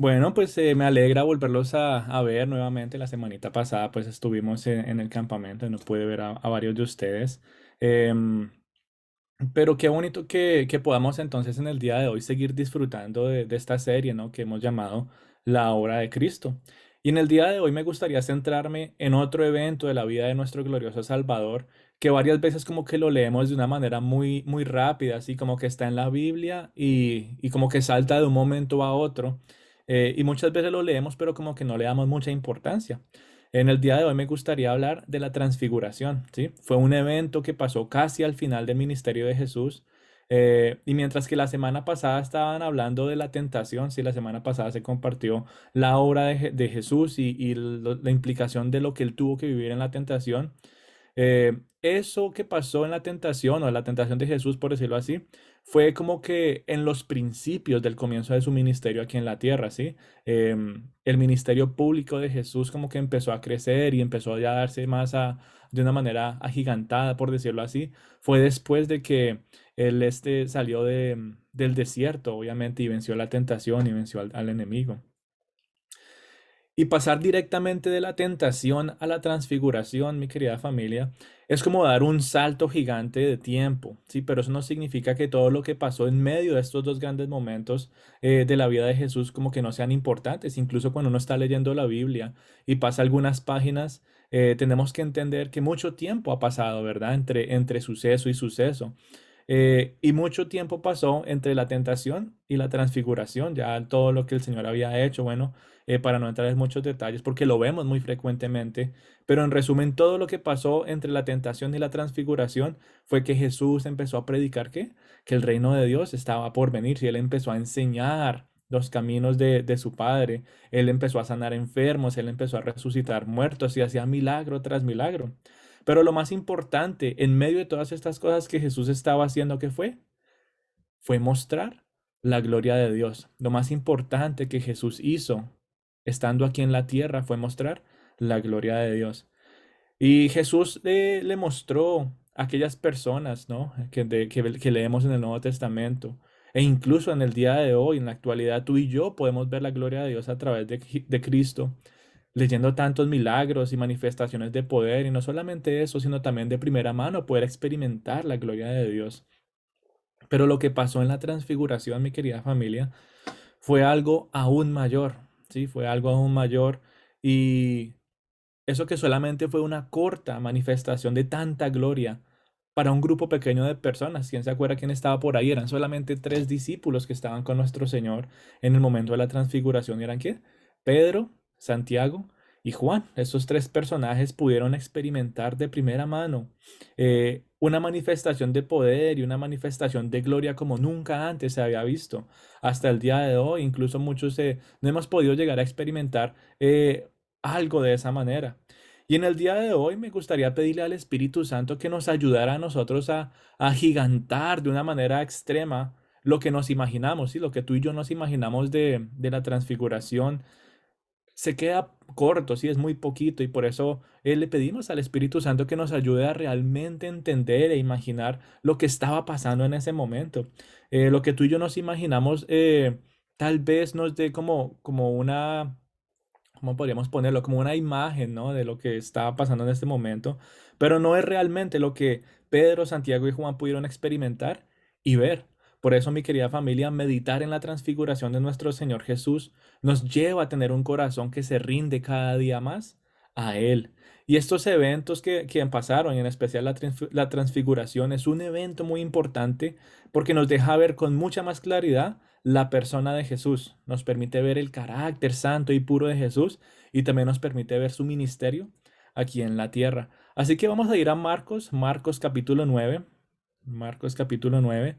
Bueno, pues me alegra volverlos a ver nuevamente. La semanita pasada pues estuvimos en el campamento y no pude ver a varios de ustedes. Em, pero qué bonito que podamos entonces en el día de hoy seguir disfrutando de esta serie, ¿no? Que hemos llamado La Obra de Cristo. Y en el día de hoy me gustaría centrarme en otro evento de la vida de nuestro glorioso Salvador, que varias veces como que lo leemos de una manera muy rápida, así como que está en la Biblia y como que salta de un momento a otro. Y muchas veces lo leemos, pero como que no le damos mucha importancia. En el día de hoy me gustaría hablar de la transfiguración, ¿sí? Fue un evento que pasó casi al final del ministerio de Jesús. Y mientras que la semana pasada estaban hablando de la tentación, sí, la semana pasada se compartió la obra de Jesús y la implicación de lo que él tuvo que vivir en la tentación. Eso que pasó en la tentación o en la tentación de Jesús, por decirlo así, fue como que en los principios del comienzo de su ministerio aquí en la tierra, ¿sí? El ministerio público de Jesús como que empezó a crecer y empezó ya a darse más de una manera agigantada, por decirlo así. Fue después de que él salió del desierto, obviamente, y venció la tentación y venció al enemigo. Y pasar directamente de la tentación a la transfiguración, mi querida familia, es como dar un salto gigante de tiempo, ¿sí? Pero eso no significa que todo lo que pasó en medio de estos dos grandes momentos de la vida de Jesús como que no sean importantes. Incluso cuando uno está leyendo la Biblia y pasa algunas páginas, tenemos que entender que mucho tiempo ha pasado, ¿verdad? Entre suceso y suceso. Y mucho tiempo pasó entre la tentación y la transfiguración, ya todo lo que el Señor había hecho, bueno, para no entrar en muchos detalles, porque lo vemos muy frecuentemente, pero en resumen, todo lo que pasó entre la tentación y la transfiguración fue que Jesús empezó a predicar que el reino de Dios estaba por venir, y él empezó a enseñar los caminos de su Padre, él empezó a sanar enfermos, él empezó a resucitar muertos y hacía milagro tras milagro. Pero lo más importante, en medio de todas estas cosas que Jesús estaba haciendo, ¿qué fue? Fue mostrar la gloria de Dios. Lo más importante que Jesús hizo estando aquí en la tierra fue mostrar la gloria de Dios. Y Jesús le mostró a aquellas personas, ¿no? Que leemos en el Nuevo Testamento. E incluso en el día de hoy, en la actualidad, tú y yo podemos ver la gloria de Dios a través de Cristo, leyendo tantos milagros y manifestaciones de poder. Y no solamente eso, sino también de primera mano poder experimentar la gloria de Dios. Pero lo que pasó en la transfiguración, mi querida familia, fue algo aún mayor, ¿sí? Fue algo aún mayor y eso que solamente fue una corta manifestación de tanta gloria para un grupo pequeño de personas. ¿Quién se acuerda quién estaba por ahí? Eran solamente tres discípulos que estaban con nuestro Señor en el momento de la transfiguración. ¿Y eran quién? Pedro, Santiago y Juan. Estos tres personajes pudieron experimentar de primera mano una manifestación de poder y una manifestación de gloria como nunca antes se había visto. Hasta el día de hoy, incluso muchos no hemos podido llegar a experimentar algo de esa manera. Y en el día de hoy me gustaría pedirle al Espíritu Santo que nos ayudara a nosotros a gigantar de una manera extrema lo que nos imaginamos, ¿sí? Lo que tú y yo nos imaginamos de la transfiguración se queda corto, sí, es muy poquito y por eso le pedimos al Espíritu Santo que nos ayude a realmente entender e imaginar lo que estaba pasando en ese momento. Lo que tú y yo nos imaginamos tal vez nos dé como una, ¿cómo podríamos ponerlo? Como una imagen, ¿no? De lo que estaba pasando en este momento, pero no es realmente lo que Pedro, Santiago y Juan pudieron experimentar y ver. Por eso, mi querida familia, meditar en la transfiguración de nuestro Señor Jesús nos lleva a tener un corazón que se rinde cada día más a Él. Y estos eventos que pasaron, y en especial la transfiguración, es un evento muy importante porque nos deja ver con mucha más claridad la persona de Jesús, nos permite ver el carácter santo y puro de Jesús y también nos permite ver su ministerio aquí en la tierra. Así que vamos a ir a Marcos capítulo 9, Marcos capítulo 9,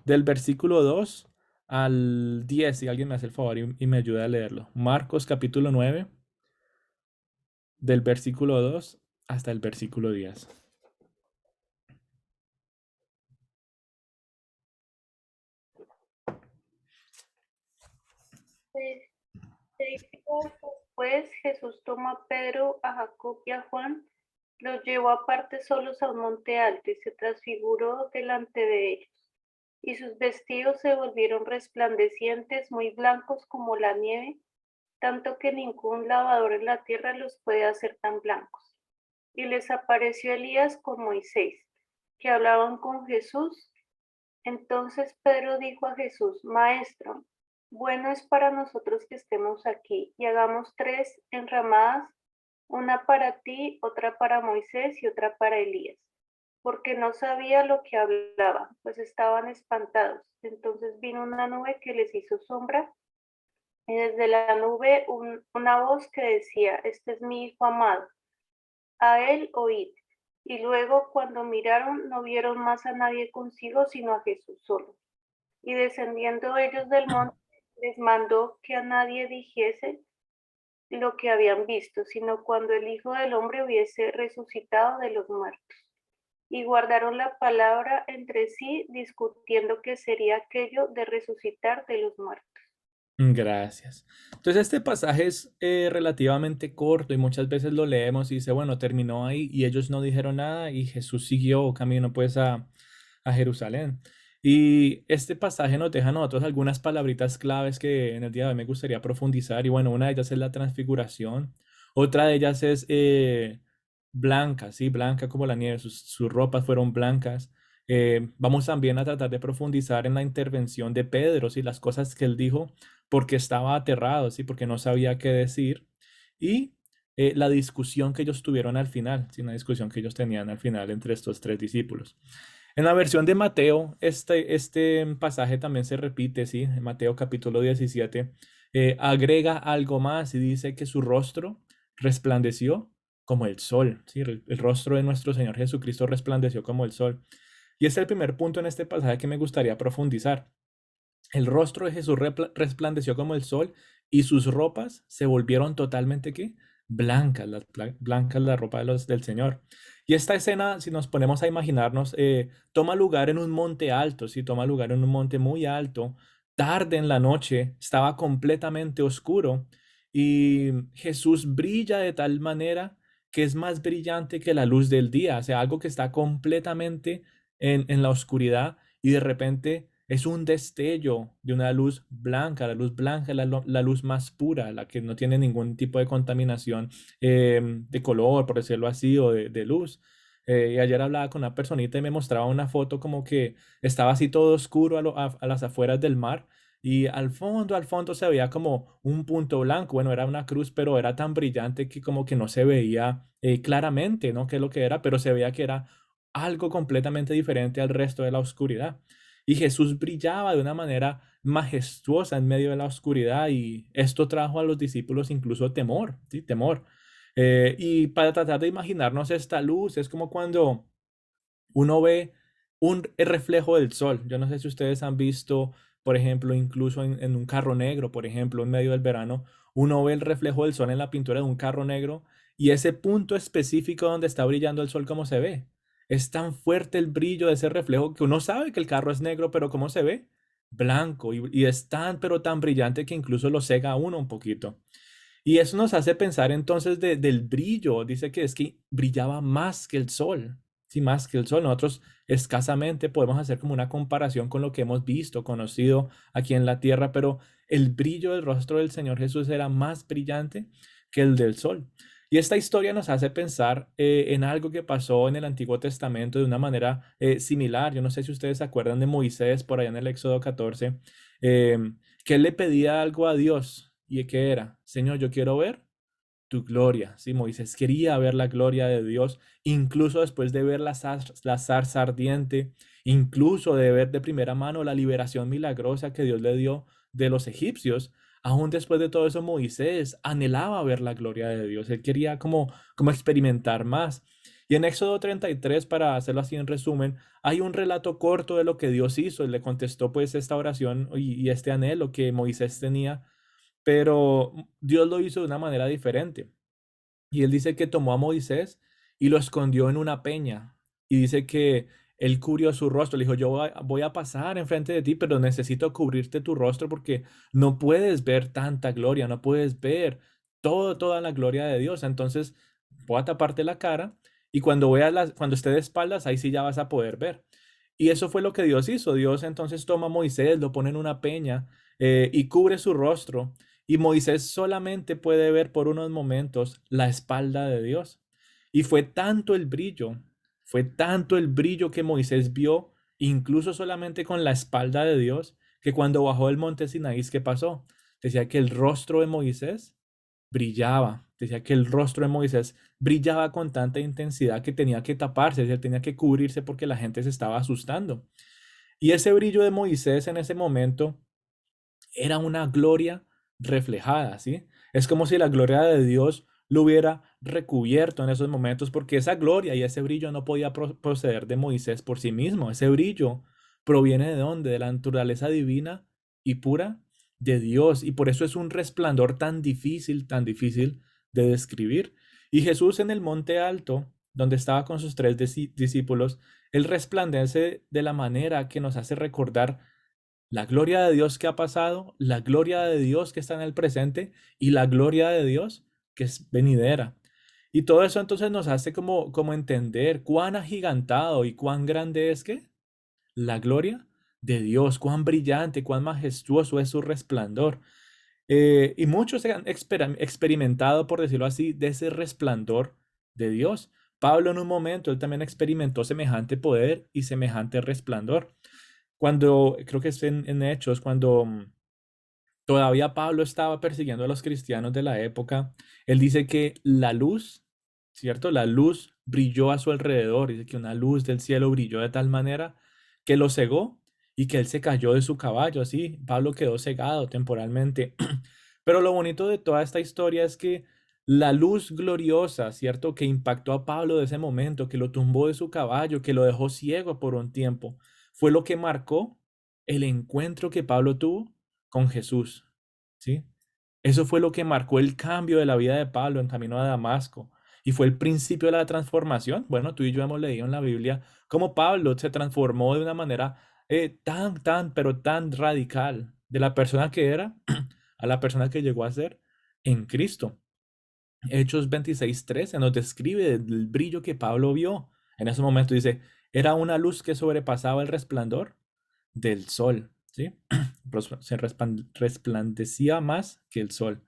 del versículo 2 al 10, si alguien me hace el favor y me ayuda a leerlo. Marcos capítulo 9, del versículo 2 hasta el versículo 10. Seis días después, Jesús tomó a Pedro, a Jacob y a Juan, los llevó aparte solos a un monte alto y se transfiguró delante de ellos. Y sus vestidos se volvieron resplandecientes, muy blancos como la nieve, tanto que ningún lavador en la tierra los puede hacer tan blancos. Y les apareció Elías con Moisés, que hablaban con Jesús. Entonces Pedro dijo a Jesús: Maestro, bueno es para nosotros que estemos aquí y hagamos 3 enramadas, una para ti, otra para Moisés y otra para Elías, porque no sabía lo que hablaba, pues estaban espantados. Entonces vino una nube que les hizo sombra, y desde la nube una voz que decía: Este es mi hijo amado, a él oíd. Y luego, cuando miraron, no vieron más a nadie consigo, sino a Jesús solo. Y descendiendo ellos del monte, les mandó que a nadie dijese lo que habían visto, sino cuando el Hijo del Hombre hubiese resucitado de los muertos. Y guardaron la palabra entre sí, discutiendo qué sería aquello de resucitar de los muertos. Gracias. Entonces este pasaje es relativamente corto y muchas veces lo leemos y dice, bueno, terminó ahí y ellos no dijeron nada y Jesús siguió camino pues a Jerusalén. Y este pasaje nos deja a nosotros algunas palabritas claves que en el día de hoy me gustaría profundizar y bueno, una de ellas es la transfiguración, otra de ellas es blanca, sí, blanca como la nieve, sus ropas fueron blancas. Vamos también a tratar de profundizar en la intervención de Pedro, sí, las cosas que él dijo porque estaba aterrado, ¿sí? Porque no sabía qué decir. Y la discusión que ellos tuvieron al final, ¿sí? Una discusión que ellos tenían al final entre estos 3 discípulos. En la versión de Mateo, este pasaje también se repite, ¿sí? En Mateo capítulo 17, agrega algo más y dice que su rostro resplandeció como el sol, ¿sí? El rostro de nuestro Señor Jesucristo resplandeció como el sol. Y es el primer punto en este pasaje que me gustaría profundizar. El rostro de Jesús resplandeció como el sol y sus ropas se volvieron totalmente ¿qué? Blancas, blancas la ropa del Señor. Y esta escena, si nos ponemos a imaginarnos, toma lugar en un monte alto, sí, toma lugar en un monte muy alto, tarde en la noche, estaba completamente oscuro y Jesús brilla de tal manera que es más brillante que la luz del día, o sea, algo que está completamente en la oscuridad y de repente es un destello de una luz blanca. La luz blanca es la luz más pura, la que no tiene ningún tipo de contaminación de color, por decirlo así, o de luz. Y ayer hablaba con una personita y me mostraba una foto como que estaba así todo oscuro a las afueras del mar. Y al fondo se veía como un punto blanco. Bueno, era una cruz, pero era tan brillante que como que no se veía claramente, ¿no? Qué es lo que era, pero se veía que era algo completamente diferente al resto de la oscuridad. Y Jesús brillaba de una manera majestuosa en medio de la oscuridad y esto trajo a los discípulos incluso temor, ¿sí? Temor. Y para tratar de imaginarnos esta luz, es como cuando uno ve el reflejo del sol. Yo no sé si ustedes han visto, por ejemplo, incluso en un carro negro, por ejemplo, en medio del verano, uno ve el reflejo del sol en la pintura de un carro negro y ese punto específico donde está brillando el sol, ¿cómo se ve? Es tan fuerte el brillo de ese reflejo que uno sabe que el carro es negro, pero ¿cómo se ve? Blanco y es tan, pero tan brillante que incluso lo cega a uno un poquito. Y eso nos hace pensar entonces del brillo. Dice que es que brillaba más que el sol. Sí, más que el sol. Nosotros escasamente podemos hacer como una comparación con lo que hemos visto, conocido aquí en la tierra, pero el brillo del rostro del Señor Jesús era más brillante que el del sol. Y esta historia nos hace pensar en algo que pasó en el Antiguo Testamento de una manera similar. Yo no sé si ustedes se acuerdan de Moisés por allá en el Éxodo 14, eh, que él le pedía algo a Dios. ¿Y qué era? Señor, yo quiero ver tu gloria. Sí, Moisés quería ver la gloria de Dios, incluso después de ver la zarza ardiente, incluso de ver de primera mano la liberación milagrosa que Dios le dio de los egipcios. Aún después de todo eso, Moisés anhelaba ver la gloria de Dios. Él quería como experimentar más. Y en Éxodo 33, para hacerlo así en resumen, hay un relato corto de lo que Dios hizo. Él le contestó pues esta oración y este anhelo que Moisés tenía, pero Dios lo hizo de una manera diferente. Y él dice que tomó a Moisés y lo escondió en una peña. Y dice que él cubrió su rostro. Le dijo, yo voy a pasar enfrente de ti, pero necesito cubrirte tu rostro porque no puedes ver tanta gloria, no puedes ver toda la gloria de Dios. Entonces voy a taparte la cara y cuando esté de espaldas, ahí sí ya vas a poder ver. Y eso fue lo que Dios hizo. Dios entonces toma a Moisés, lo pone en una peña y cubre su rostro. y Moisés solamente puede ver por unos momentos la espalda de Dios. Y fue tanto el brillo que Moisés vio, incluso solamente con la espalda de Dios, que cuando bajó del monte Sinaí, ¿qué pasó? Decía que el rostro de Moisés brillaba, decía que el rostro de Moisés brillaba con tanta intensidad que tenía que taparse, decía, tenía que cubrirse porque la gente se estaba asustando. Y ese brillo de Moisés en ese momento era una gloria reflejada, ¿sí? Es como si la gloria de Dios lo hubiera recubierto en esos momentos, porque esa gloria y ese brillo no podía proceder de Moisés por sí mismo. Ese brillo proviene de dónde? De la naturaleza divina y pura de Dios. Y por eso es un resplandor tan difícil de describir. Y Jesús en el monte alto, donde estaba con sus tres discípulos, él resplandece de la manera que nos hace recordar la gloria de Dios que ha pasado, la gloria de Dios que está en el presente y la gloria de Dios que es venidera. Y todo eso entonces nos hace como entender cuán agigantado y cuán grande es que la gloria de Dios, cuán brillante, cuán majestuoso es su resplandor. Y muchos se han experimentado, por decirlo así, de ese resplandor de Dios. Pablo en un momento, él también experimentó semejante poder y semejante resplandor. Cuando, creo que es en Hechos, cuando todavía Pablo estaba persiguiendo a los cristianos de la época, él dice que la luz, ¿cierto? La luz brilló a su alrededor, dice que una luz del cielo brilló de tal manera que lo cegó y que él se cayó de su caballo, así, Pablo quedó cegado temporalmente. Pero lo bonito de toda esta historia es que la luz gloriosa, ¿cierto? Que impactó a Pablo de ese momento, que lo tumbó de su caballo, que lo dejó ciego por un tiempo, fue lo que marcó el encuentro que Pablo tuvo con Jesús, ¿sí? Eso fue lo que marcó el cambio de la vida de Pablo en camino a Damasco y fue el principio de la transformación. Bueno, tú y yo hemos leído en la Biblia cómo Pablo se transformó de una manera pero tan radical de la persona que era a la persona que llegó a ser en Cristo. Hechos 26:13 nos describe el brillo que Pablo vio. En ese momento dice, era una luz que sobrepasaba el resplandor del sol, ¿sí? Se resplandecía más que el sol.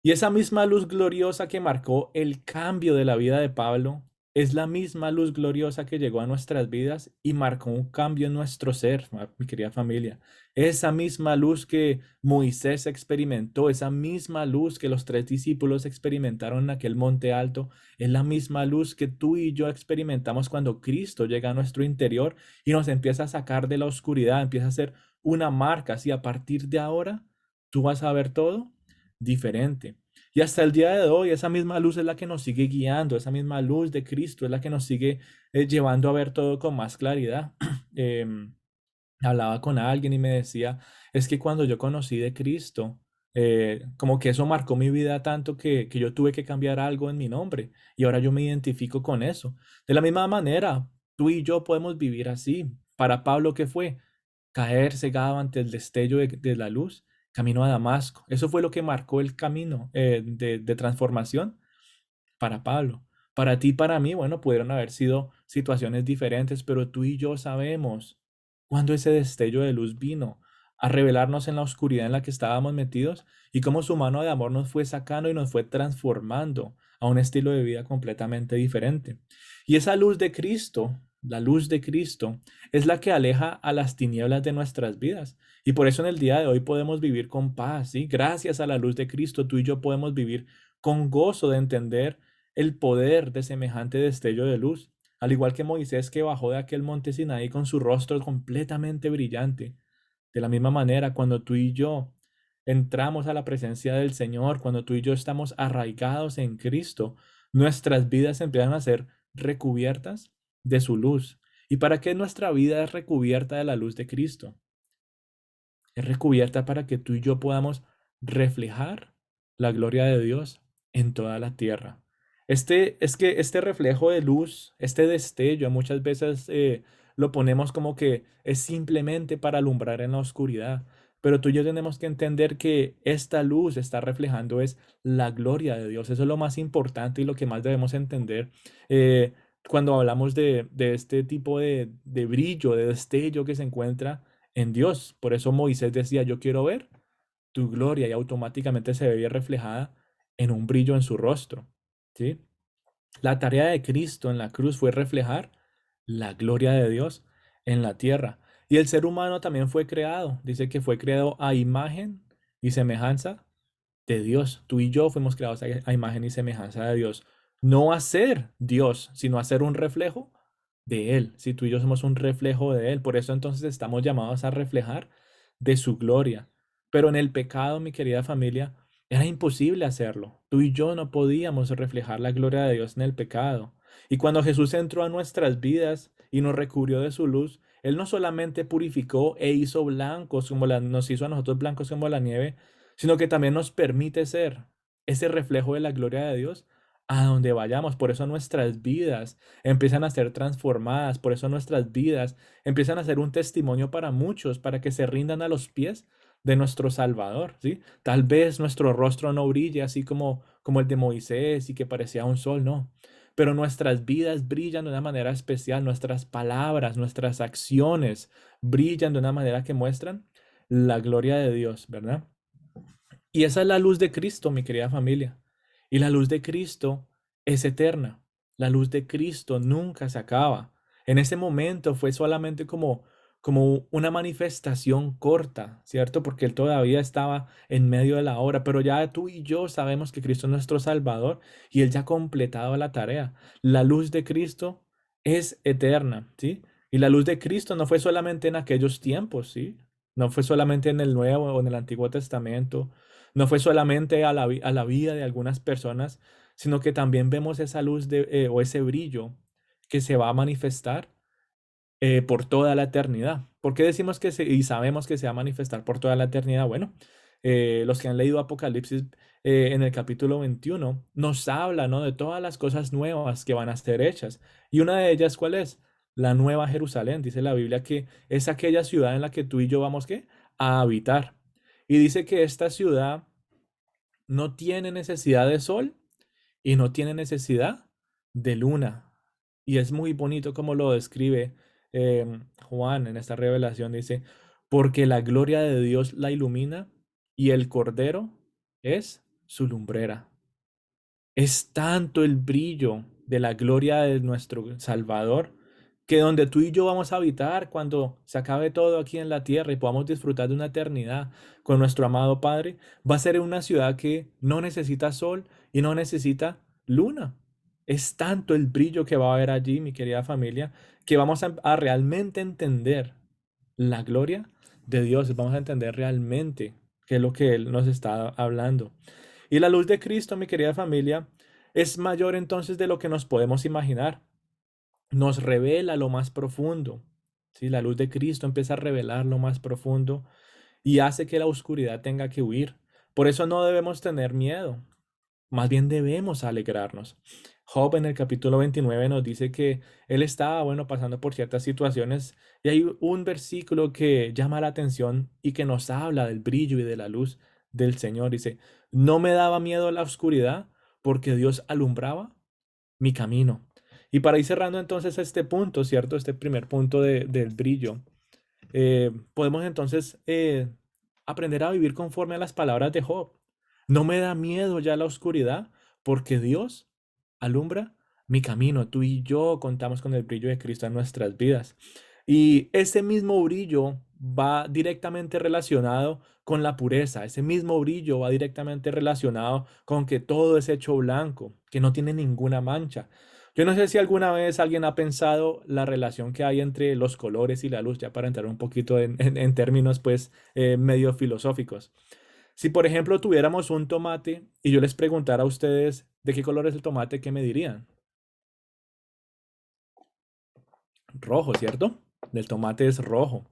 Y esa misma luz gloriosa que marcó el cambio de la vida de Pablo es la misma luz gloriosa que llegó a nuestras vidas y marcó un cambio en nuestro ser, mi querida familia. Esa misma luz que Moisés experimentó, esa misma luz que los tres discípulos experimentaron en aquel monte alto, es la misma luz que tú y yo experimentamos cuando Cristo llega a nuestro interior y nos empieza a sacar de la oscuridad, empieza a hacer una marca, así a partir de ahora tú vas a ver todo diferente. Y hasta el día de hoy, esa misma luz es la que nos sigue guiando, esa misma luz de Cristo es la que nos sigue llevando a ver todo con más claridad. Em, Hablaba con alguien y me decía, es que cuando yo conocí de Cristo, como que eso marcó mi vida tanto que yo tuve que cambiar algo en mi nombre y ahora yo me identifico con eso. De la misma manera, tú y yo podemos vivir así. Para Pablo, ¿qué fue? Caer cegado ante el destello de la luz, camino a Damasco. Eso fue lo que marcó el camino de transformación para Pablo. Para ti y para mí, bueno, pudieron haber sido situaciones diferentes, pero tú y yo sabemos cuándo ese destello de luz vino a revelarnos en la oscuridad en la que estábamos metidos y cómo su mano de amor nos fue sacando y nos fue transformando a un estilo de vida completamente diferente. Y esa luz de Cristo, la luz de Cristo, es la que aleja a las tinieblas de nuestras vidas. Y por eso en el día de hoy podemos vivir con paz, ¿sí? Gracias a la luz de Cristo, tú y yo podemos vivir con gozo de entender el poder de semejante destello de luz, al igual que Moisés que bajó de aquel monte Sinaí con su rostro completamente brillante. De la misma manera, cuando tú y yo entramos a la presencia del Señor, cuando tú y yo estamos arraigados en Cristo, nuestras vidas empiezan a ser recubiertas de su luz. ¿Y para qué nuestra vida es recubierta de la luz de Cristo? Es recubierta para que tú y yo podamos reflejar la gloria de Dios en toda la tierra. Es que este reflejo de luz, este destello, muchas veces lo ponemos como que es simplemente para alumbrar en la oscuridad. Pero tú y yo tenemos que entender que esta luz está reflejando es la gloria de Dios. Eso es lo más importante y lo que más debemos entender eh, cuando hablamos de este tipo de brillo, de destello que se encuentra en Dios. Por eso Moisés decía, yo quiero ver tu gloria y automáticamente se veía reflejada en un brillo en su rostro, ¿sí? La tarea de Cristo en la cruz fue reflejar la gloria de Dios en la tierra. Y el ser humano también fue creado. Dice que fue creado a imagen y semejanza de Dios. Tú y yo fuimos creados a imagen y semejanza de Dios. No a ser Dios, sino a ser un reflejo de Él. Si tú y yo somos un reflejo de Él, por eso entonces estamos llamados a reflejar de su gloria. Pero en el pecado, mi querida familia, era imposible hacerlo. Tú y yo no podíamos reflejar la gloria de Dios en el pecado. Y cuando Jesús entró a nuestras vidas y nos recubrió de su luz, Él no solamente purificó e hizo blancos como nos hizo a nosotros blancos como la nieve, sino que también nos permite ser ese reflejo de la gloria de Dios a donde vayamos. Por eso nuestras vidas empiezan a ser transformadas, por eso nuestras vidas empiezan a ser un testimonio para muchos, para que se rindan a los pies de nuestro Salvador, ¿sí? Tal vez nuestro rostro no brille así como el de Moisés y que parecía un sol, no. Pero nuestras vidas brillan de una manera especial, nuestras palabras, nuestras acciones brillan de una manera que muestran la gloria de Dios, ¿verdad? Y esa es la luz de Cristo, mi querida familia. Y la luz de Cristo es eterna. La luz de Cristo nunca se acaba. En ese momento fue solamente como una manifestación corta, ¿cierto? Porque Él todavía estaba en medio de la obra, pero ya tú y yo sabemos que Cristo es nuestro Salvador y Él ya ha completado la tarea. La luz de Cristo es eterna, ¿sí? Y la luz de Cristo no fue solamente en aquellos tiempos, ¿sí? No fue solamente en el Nuevo o en el Antiguo Testamento, no fue solamente a la vida de algunas personas, sino que también vemos esa luz o ese brillo que se va a manifestar por toda la eternidad. ¿Por qué decimos y sabemos que se va a manifestar por toda la eternidad? Bueno, los que han leído Apocalipsis en el capítulo 21 nos habla, ¿no? De todas las cosas nuevas que van a ser hechas. Y una de ellas, ¿cuál es? La Nueva Jerusalén. Dice la Biblia que es aquella ciudad en la que tú y yo vamos, ¿qué? A habitar. Y dice que esta ciudad no tiene necesidad de sol y no tiene necesidad de luna. Y es muy bonito como lo describe Juan en esta revelación. Dice, porque la gloria de Dios la ilumina y el Cordero es su lumbrera. Es tanto el brillo de la gloria de nuestro Salvador que donde tú y yo vamos a habitar cuando se acabe todo aquí en la tierra y podamos disfrutar de una eternidad con nuestro amado Padre, va a ser una ciudad que no necesita sol y no necesita luna. Es tanto el brillo que va a haber allí, mi querida familia, que vamos a realmente entender la gloria de Dios. Vamos a entender realmente qué es lo que Él nos está hablando. Y la luz de Cristo, mi querida familia, es mayor entonces de lo que nos podemos imaginar. Nos revela lo más profundo. ¿Sí? La luz de Cristo empieza a revelar lo más profundo y hace que la oscuridad tenga que huir. Por eso no debemos tener miedo, más bien debemos alegrarnos. Job en el capítulo 29 nos dice que él estaba, bueno, pasando por ciertas situaciones y hay un versículo que llama la atención y que nos habla del brillo y de la luz del Señor. Dice, no me daba miedo la oscuridad porque Dios alumbraba mi camino. Y para ir cerrando entonces este punto, ¿cierto? Este primer punto del brillo, podemos entonces aprender a vivir conforme a las palabras de Job. No me da miedo ya la oscuridad, porque Dios alumbra mi camino. Tú y yo contamos con el brillo de Cristo en nuestras vidas. Y ese mismo brillo va directamente relacionado con la pureza. Ese mismo brillo va directamente relacionado con que todo es hecho blanco, que no tiene ninguna mancha. Yo no sé si alguna vez alguien ha pensado la relación que hay entre los colores y la luz, ya para entrar un poquito en términos pues medio filosóficos. Si por ejemplo tuviéramos un tomate y yo les preguntara a ustedes de qué color es el tomate, ¿qué me dirían? Rojo, ¿cierto? El tomate es rojo.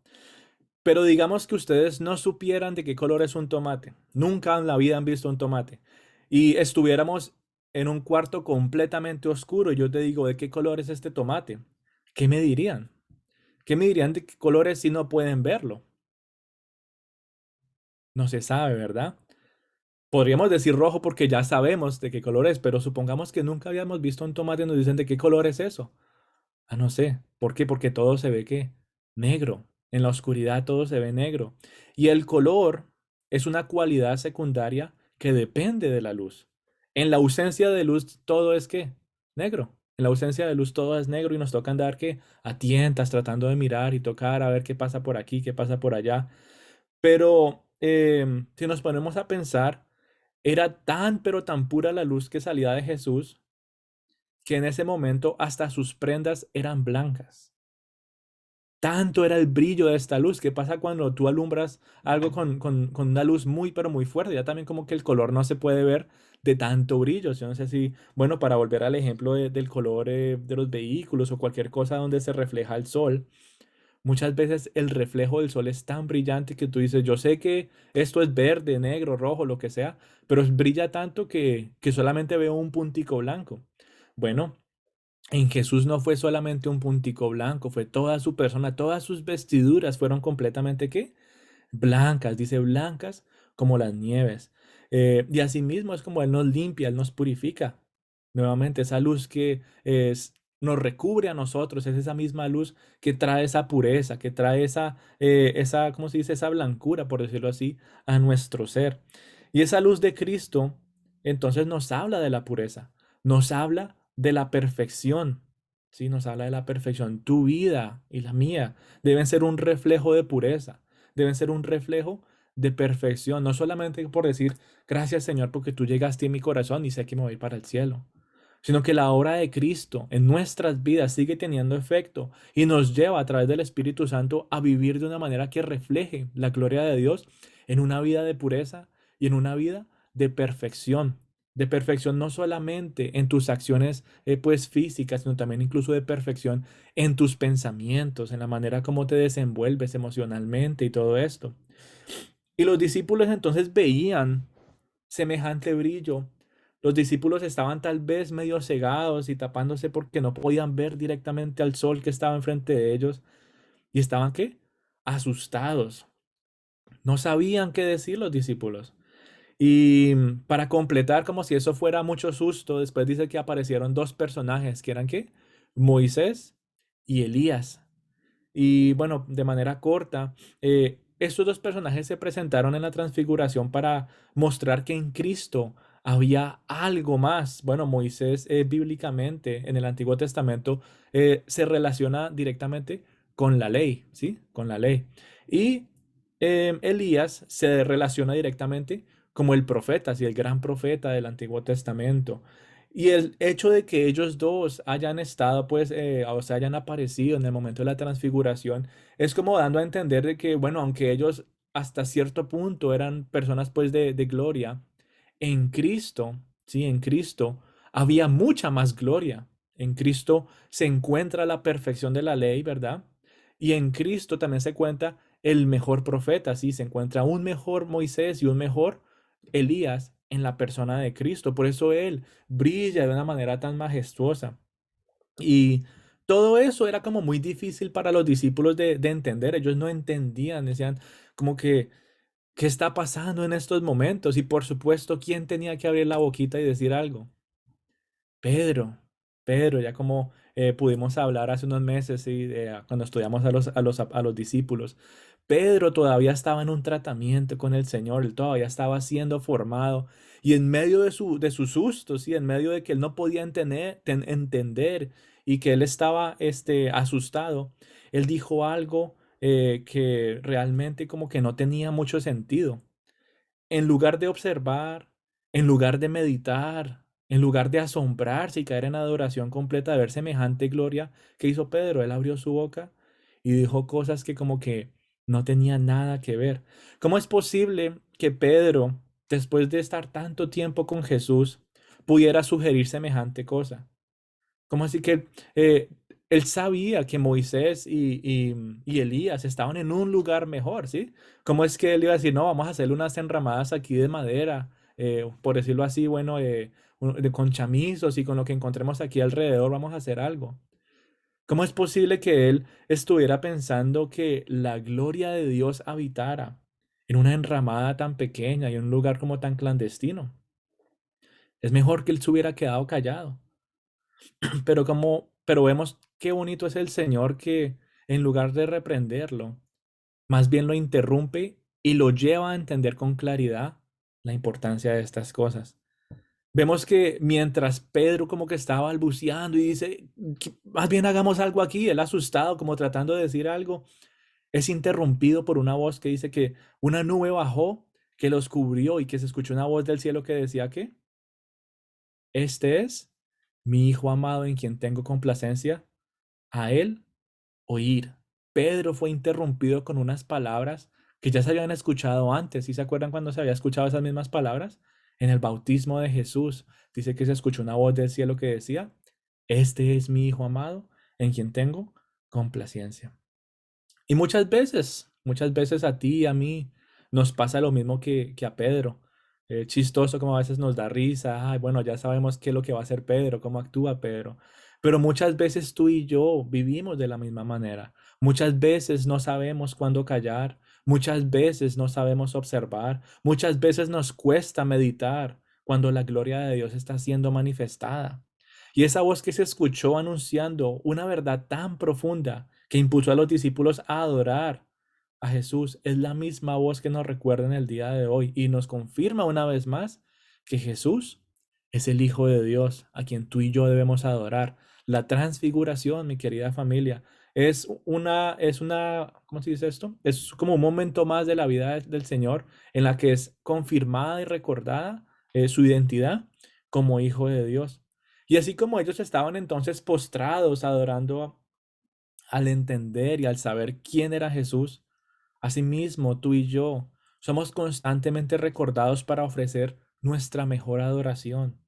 Pero digamos que ustedes no supieran de qué color es un tomate. Nunca en la vida han visto un tomate. Y estuviéramos en un cuarto completamente oscuro y yo te digo, ¿de qué color es este tomate? ¿Qué me dirían? ¿Qué me dirían de qué colores si no pueden verlo? No se sabe, ¿verdad? Podríamos decir rojo porque ya sabemos de qué color es, pero supongamos que nunca habíamos visto un tomate y nos dicen de qué color es eso. Ah, no sé. ¿Por qué? Porque todo se ve que negro. En la oscuridad todo se ve negro. Y el color es una cualidad secundaria que depende de la luz. En la ausencia de luz todo es ¿qué? Negro. En la ausencia de luz todo es negro y nos toca andar ¿qué? A tientas tratando de mirar y tocar a ver qué pasa por aquí, qué pasa por allá. Pero si nos ponemos a pensar, era tan pero tan pura la luz que salía de Jesús que en ese momento hasta sus prendas eran blancas. Tanto era el brillo de esta luz. ¿Qué pasa cuando tú alumbras algo con una luz muy, pero muy fuerte? Ya también como que el color no se puede ver de tanto brillo. Yo no sé si, bueno, para volver al ejemplo del color de los vehículos o cualquier cosa donde se refleja el sol, muchas veces el reflejo del sol es tan brillante que tú dices, yo sé que esto es verde, negro, rojo, lo que sea, pero brilla tanto que solamente veo un puntico blanco. Bueno. En Jesús no fue solamente un puntico blanco, fue toda su persona, todas sus vestiduras fueron completamente ¿qué? Blancas, dice blancas como las nieves. Y asimismo es como Él nos limpia, Él nos purifica. Nuevamente, esa luz que nos recubre a nosotros, es esa misma luz que trae esa pureza, que trae esa, ¿cómo se dice? Esa blancura, por decirlo así, a nuestro ser. Y esa luz de Cristo, entonces nos habla de la pureza, nos habla de la perfección. Sí, nos habla de la perfección. Tu vida y la mía deben ser un reflejo de pureza, deben ser un reflejo de perfección, no solamente por decir, gracias Señor porque tú llegaste en mi corazón y sé que me voy para el cielo, sino que la obra de Cristo en nuestras vidas sigue teniendo efecto y nos lleva a través del Espíritu Santo a vivir de una manera que refleje la gloria de Dios en una vida de pureza y en una vida de perfección no solamente en tus acciones pues físicas, sino también incluso de perfección en tus pensamientos, en la manera como te desenvuelves emocionalmente y todo esto. Y los discípulos entonces veían semejante brillo. Los discípulos estaban tal vez medio cegados y tapándose porque no podían ver directamente al sol que estaba enfrente de ellos. ¿Y estaban qué? Asustados. No sabían qué decir los discípulos. Y para completar, como si eso fuera mucho susto, después dice que aparecieron dos personajes, que eran qué? Moisés y Elías. Y bueno, de manera corta, estos dos personajes se presentaron en la transfiguración para mostrar que en Cristo había algo más. Bueno, Moisés bíblicamente en el Antiguo Testamento se relaciona directamente con la ley, ¿sí? Con la ley. Y Elías se relaciona directamente como el profeta, sí, el gran profeta del Antiguo Testamento. Y el hecho de que ellos dos hayan estado, pues, o sea, hayan aparecido en el momento de la transfiguración, es como dando a entender de que, bueno, aunque ellos hasta cierto punto eran personas, pues, de gloria, en Cristo, sí, en Cristo había mucha más gloria. En Cristo se encuentra la perfección de la ley, ¿verdad? Y en Cristo también se cuenta el mejor profeta, sí, se encuentra un mejor Moisés y un mejor Elías en la persona de Cristo. Por eso Él brilla de una manera tan majestuosa. Y todo eso era como muy difícil para los discípulos de entender. Ellos no entendían, decían como que, ¿qué está pasando en estos momentos? Y por supuesto, ¿quién tenía que abrir la boquita y decir algo? Pedro, Pedro, ya como pudimos hablar hace unos meses, sí, cuando estudiamos a los discípulos, Pedro todavía estaba en un tratamiento con el Señor, él todavía estaba siendo formado y en medio de su susto, sí, en medio de que él no podía entender y que él estaba asustado, él dijo algo que realmente como que no tenía mucho sentido. En lugar de observar, en lugar de meditar, en lugar de asombrarse y caer en adoración completa de ver semejante gloria que hizo Pedro, él abrió su boca y dijo cosas que como que no tenían nada que ver. ¿Cómo es posible que Pedro, después de estar tanto tiempo con Jesús, pudiera sugerir semejante cosa? ¿Cómo así que él sabía que Moisés y Elías estaban en un lugar mejor, ¿sí? ¿Cómo es que él iba a decir, no, vamos a hacerle unas enramadas aquí de madera, por decirlo así, bueno, con chamizos y con lo que encontremos aquí alrededor, vamos a hacer algo? ¿Cómo es posible que él estuviera pensando que la gloria de Dios habitara en una enramada tan pequeña y en un lugar como tan clandestino? Es mejor que él se hubiera quedado callado. Pero vemos qué bonito es el Señor que en lugar de reprenderlo, más bien lo interrumpe y lo lleva a entender con claridad la importancia de estas cosas. Vemos que mientras Pedro como que estaba balbuceando y dice, Más bien hagamos algo aquí", él asustado, como tratando de decir algo, es interrumpido por una voz que dice que una nube bajó, que los cubrió y que se escuchó una voz del cielo que decía que este es mi Hijo amado en quien tengo complacencia, a él oír. Pedro fue interrumpido con unas palabras que ya se habían escuchado antes. ¿Sí se acuerdan cuando se había escuchado esas mismas palabras? En el bautismo de Jesús dice que se escuchó una voz del cielo que decía, este es mi Hijo amado en quien tengo complacencia. Y muchas veces a ti y a mí nos pasa lo mismo que a Pedro. Chistoso como a veces nos da risa. Ay, bueno, ya sabemos qué es lo que va a hacer Pedro, cómo actúa Pedro. Pero muchas veces tú y yo vivimos de la misma manera. Muchas veces no sabemos cuándo callar. Muchas veces no sabemos observar. Muchas veces nos cuesta meditar cuando la gloria de Dios está siendo manifestada. Y esa voz que se escuchó anunciando una verdad tan profunda que impulsó a los discípulos a adorar a Jesús es la misma voz que nos recuerda en el día de hoy y nos confirma una vez más que Jesús es el Hijo de Dios a quien tú y yo debemos adorar. La transfiguración, mi querida familia, ¿cómo se dice esto? Es como un momento más de la vida del Señor en la que es confirmada y recordada su identidad como Hijo de Dios. Y así como ellos estaban entonces postrados adorando al entender y al saber quién era Jesús, asimismo tú y yo somos constantemente recordados para ofrecer nuestra mejor adoración.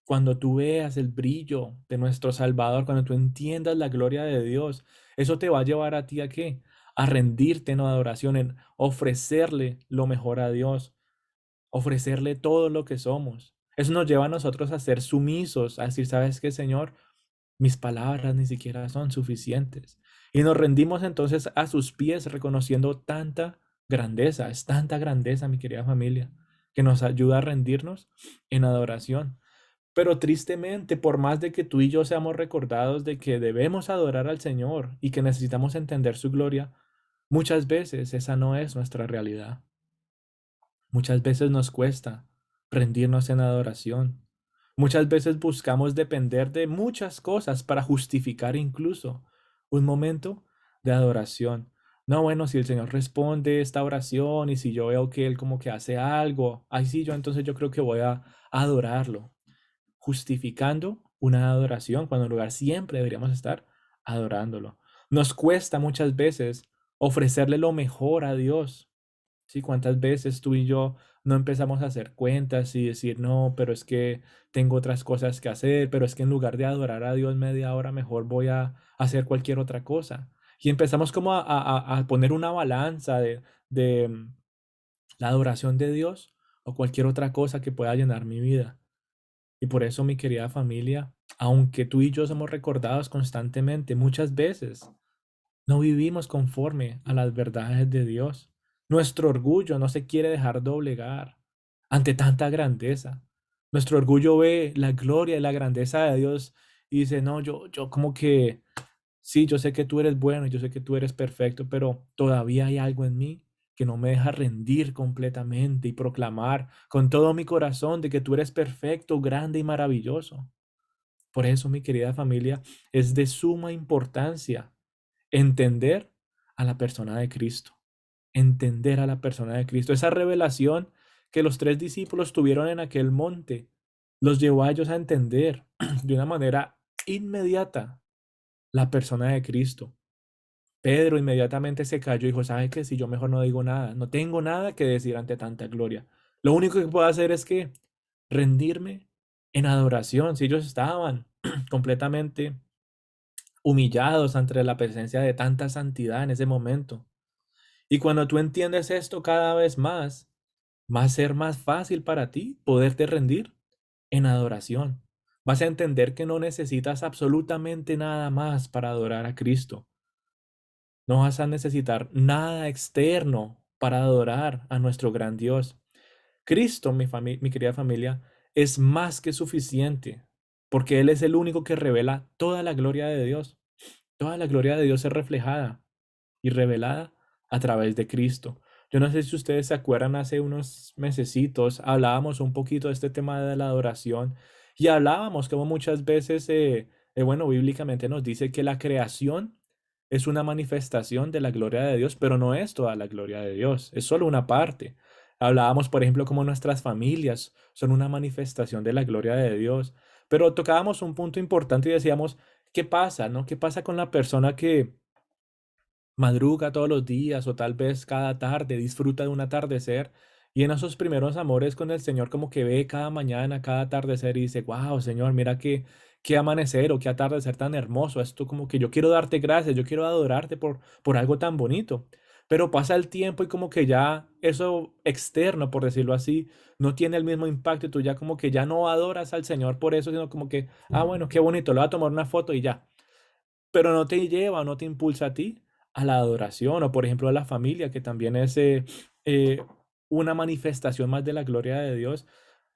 Cuando tú veas el brillo de nuestro Salvador, cuando tú entiendas la gloria de Dios, eso te va a llevar a ti a qué? A rendirte en adoración, en ofrecerle lo mejor a Dios, ofrecerle todo lo que somos. Eso nos lleva a nosotros a ser sumisos, a decir, ¿sabes qué, Señor? Mis palabras ni siquiera son suficientes. Y nos rendimos entonces a sus pies reconociendo tanta grandeza, es tanta grandeza, mi querida familia, que nos ayuda a rendirnos en adoración. Pero tristemente, por más de que tú y yo seamos recordados de que debemos adorar al Señor y que necesitamos entender su gloria, muchas veces esa no es nuestra realidad. Muchas veces nos cuesta rendirnos en adoración. Muchas veces buscamos depender de muchas cosas para justificar incluso un momento de adoración. No, bueno, si el Señor responde esta oración y si yo veo que Él como que hace algo, ay sí, yo entonces yo creo que voy a adorarlo, justificando una adoración cuando en lugar siempre deberíamos estar adorándolo. Nos cuesta muchas veces ofrecerle lo mejor a Dios. Sí, cuántas veces tú y yo no empezamos a hacer cuentas y decir, no, pero es que tengo otras cosas que hacer, pero es que en lugar de adorar a Dios media hora, mejor voy a hacer cualquier otra cosa. Y empezamos como a poner una balanza de la adoración de Dios o cualquier otra cosa que pueda llenar mi vida. Y por eso, mi querida familia, aunque tú y yo somos recordados constantemente, muchas veces no vivimos conforme a las verdades de Dios. Nuestro orgullo no se quiere dejar doblegar ante tanta grandeza. Nuestro orgullo ve la gloria y la grandeza de Dios y dice, no, yo como que, sí, yo sé que tú eres bueno, yo sé que tú eres perfecto, pero todavía hay algo en mí que no me deja rendir completamente y proclamar con todo mi corazón de que tú eres perfecto, grande y maravilloso. Por eso, mi querida familia, es de suma importancia entender a la persona de Cristo, entender a la persona de Cristo. Esa revelación que los tres discípulos tuvieron en aquel monte los llevó a ellos a entender de una manera inmediata la persona de Cristo. Pedro inmediatamente se cayó y dijo, ¿sabe qué? Si yo mejor no digo nada, no tengo nada que decir ante tanta gloria. Lo único que puedo hacer es que rendirme en adoración. Si ellos estaban completamente humillados ante la presencia de tanta santidad en ese momento. Y cuando tú entiendes esto cada vez más, va a ser más fácil para ti poderte rendir en adoración. Vas a entender que no necesitas absolutamente nada más para adorar a Cristo. No vas a necesitar nada externo para adorar a nuestro gran Dios. Cristo, mi querida familia, es más que suficiente, porque Él es el único que revela toda la gloria de Dios. Toda la gloria de Dios es reflejada y revelada a través de Cristo. Yo no sé si ustedes se acuerdan, hace unos mesecitos hablábamos un poquito de este tema de la adoración y hablábamos como muchas veces, bueno, bíblicamente nos dice que la creación es una manifestación de la gloria de Dios, pero no es toda la gloria de Dios, es solo una parte. Hablábamos, por ejemplo, como nuestras familias son una manifestación de la gloria de Dios, pero tocábamos un punto importante y decíamos, ¿qué pasa, no? ¿Qué pasa con la persona que madruga todos los días o tal vez cada tarde, disfruta de un atardecer y en esos primeros amores con el Señor como que ve cada mañana, cada atardecer y dice, wow, Señor, mira qué amanecer o qué atardecer tan hermoso, esto como que yo quiero darte gracias, yo quiero adorarte por algo tan bonito. Pero pasa el tiempo y como que ya eso externo, por decirlo así, no tiene el mismo impacto y tú ya como que ya no adoras al Señor por eso, sino como que, ah, bueno, qué bonito, le voy a tomar una foto y ya, pero no te lleva, no te impulsa a ti a la adoración o por ejemplo a la familia, que también es eh, una manifestación más de la gloria de Dios,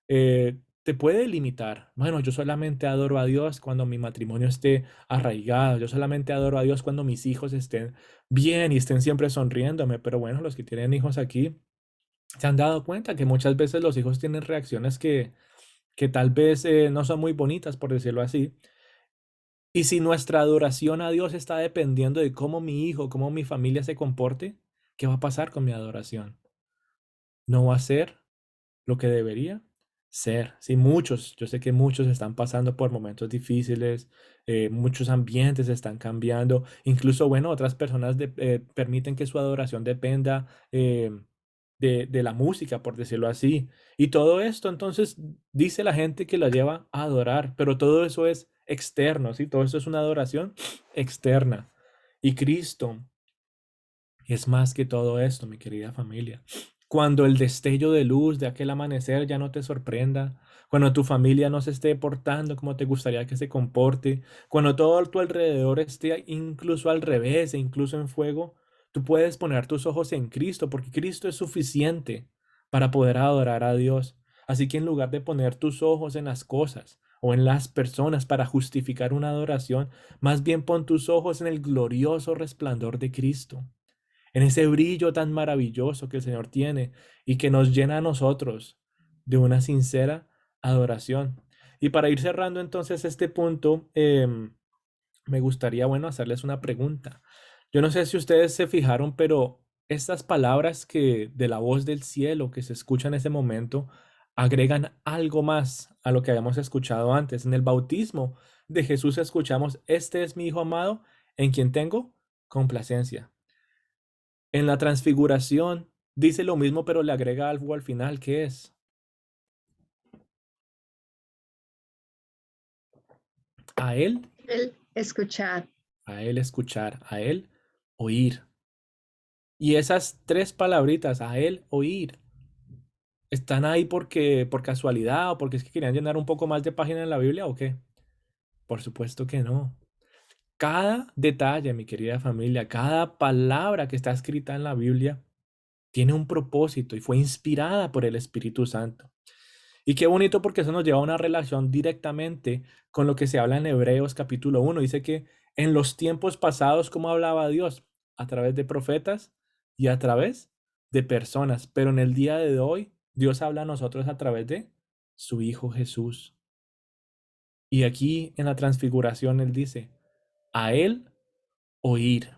te puede limitar. Bueno, yo solamente adoro a Dios cuando mi matrimonio esté arraigado, yo solamente adoro a Dios cuando mis hijos estén bien y estén siempre sonriéndome, pero bueno, los que tienen hijos aquí se han dado cuenta que muchas veces los hijos tienen reacciones que tal vez no son muy bonitas, por decirlo así, y si nuestra adoración a Dios está dependiendo de cómo mi hijo, cómo mi familia se comporte, ¿qué va a pasar con mi adoración? ¿No va a ser lo que debería ser? Sí, muchos, yo sé que muchos están pasando por momentos difíciles, muchos ambientes están cambiando, incluso, bueno, otras personas permiten que su adoración dependa de la música, por decirlo así. Y todo esto, entonces, dice la gente que la lleva a adorar, pero todo eso es externo, ¿sí? Todo eso es una adoración externa. Y Cristo es más que todo esto, mi querida familia. Cuando el destello de luz de aquel amanecer ya no te sorprenda, cuando tu familia no se esté portando como te gustaría que se comporte, cuando todo a tu alrededor esté incluso al revés e incluso en fuego, tú puedes poner tus ojos en Cristo, porque Cristo es suficiente para poder adorar a Dios. Así que en lugar de poner tus ojos en las cosas o en las personas para justificar una adoración, más bien pon tus ojos en el glorioso resplandor de Cristo, en ese brillo tan maravilloso que el Señor tiene y que nos llena a nosotros de una sincera adoración. Y para ir cerrando entonces este punto, me gustaría, bueno, hacerles una pregunta. Yo no sé si ustedes se fijaron, pero estas palabras que de la voz del cielo que se escucha en ese momento agregan algo más a lo que habíamos escuchado antes. En el bautismo de Jesús escuchamos, este es mi Hijo amado en quien tengo complacencia. En la transfiguración dice lo mismo, pero le agrega algo al final, que es a él, El escuchar. a él escuchar, a él oír. Y esas tres palabritas, a él oír, ¿están ahí porque por casualidad o porque es que querían llenar un poco más de página en la Biblia o qué? Por supuesto que no. Cada detalle, mi querida familia, cada palabra que está escrita en la Biblia tiene un propósito y fue inspirada por el Espíritu Santo. Y qué bonito porque eso nos lleva a una relación directamente con lo que se habla en Hebreos capítulo 1. Dice que en los tiempos pasados, ¿cómo hablaba Dios? A través de profetas y a través de personas. Pero en el día de hoy, Dios habla a nosotros a través de su Hijo Jesús. Y aquí en la transfiguración Él dice, a Él oír.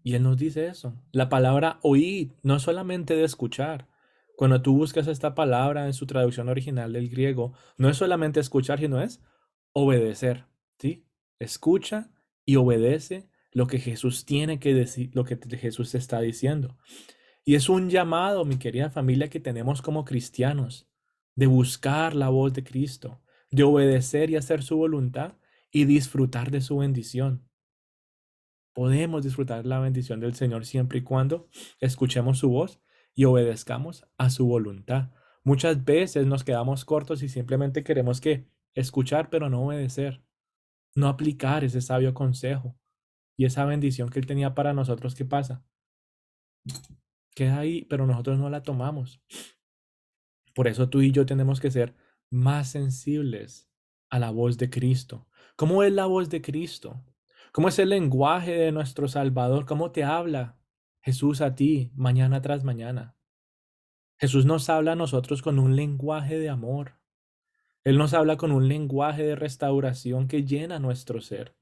Y Él nos dice eso. La palabra oír no es solamente de escuchar. Cuando tú buscas esta palabra en su traducción original del griego, no es solamente escuchar, sino es obedecer, ¿sí? Escucha y obedece lo que Jesús tiene que decir, lo que Jesús está diciendo. Y es un llamado, mi querida familia, que tenemos como cristianos, de buscar la voz de Cristo, de obedecer y hacer su voluntad y disfrutar de su bendición. Podemos disfrutar la bendición del Señor siempre y cuando escuchemos su voz y obedezcamos a su voluntad. Muchas veces nos quedamos cortos y simplemente queremos que escuchar, pero no obedecer, no aplicar ese sabio consejo y esa bendición que Él tenía para nosotros. ¿Qué pasa? Queda ahí, pero nosotros no la tomamos. Por eso tú y yo tenemos que ser más sensibles a la voz de Cristo. ¿Cómo es la voz de Cristo? ¿Cómo es el lenguaje de nuestro Salvador? ¿Cómo te habla? Jesús a ti, mañana tras mañana. Jesús nos habla a nosotros con un lenguaje de amor. Él nos habla con un lenguaje de restauración que llena nuestro ser.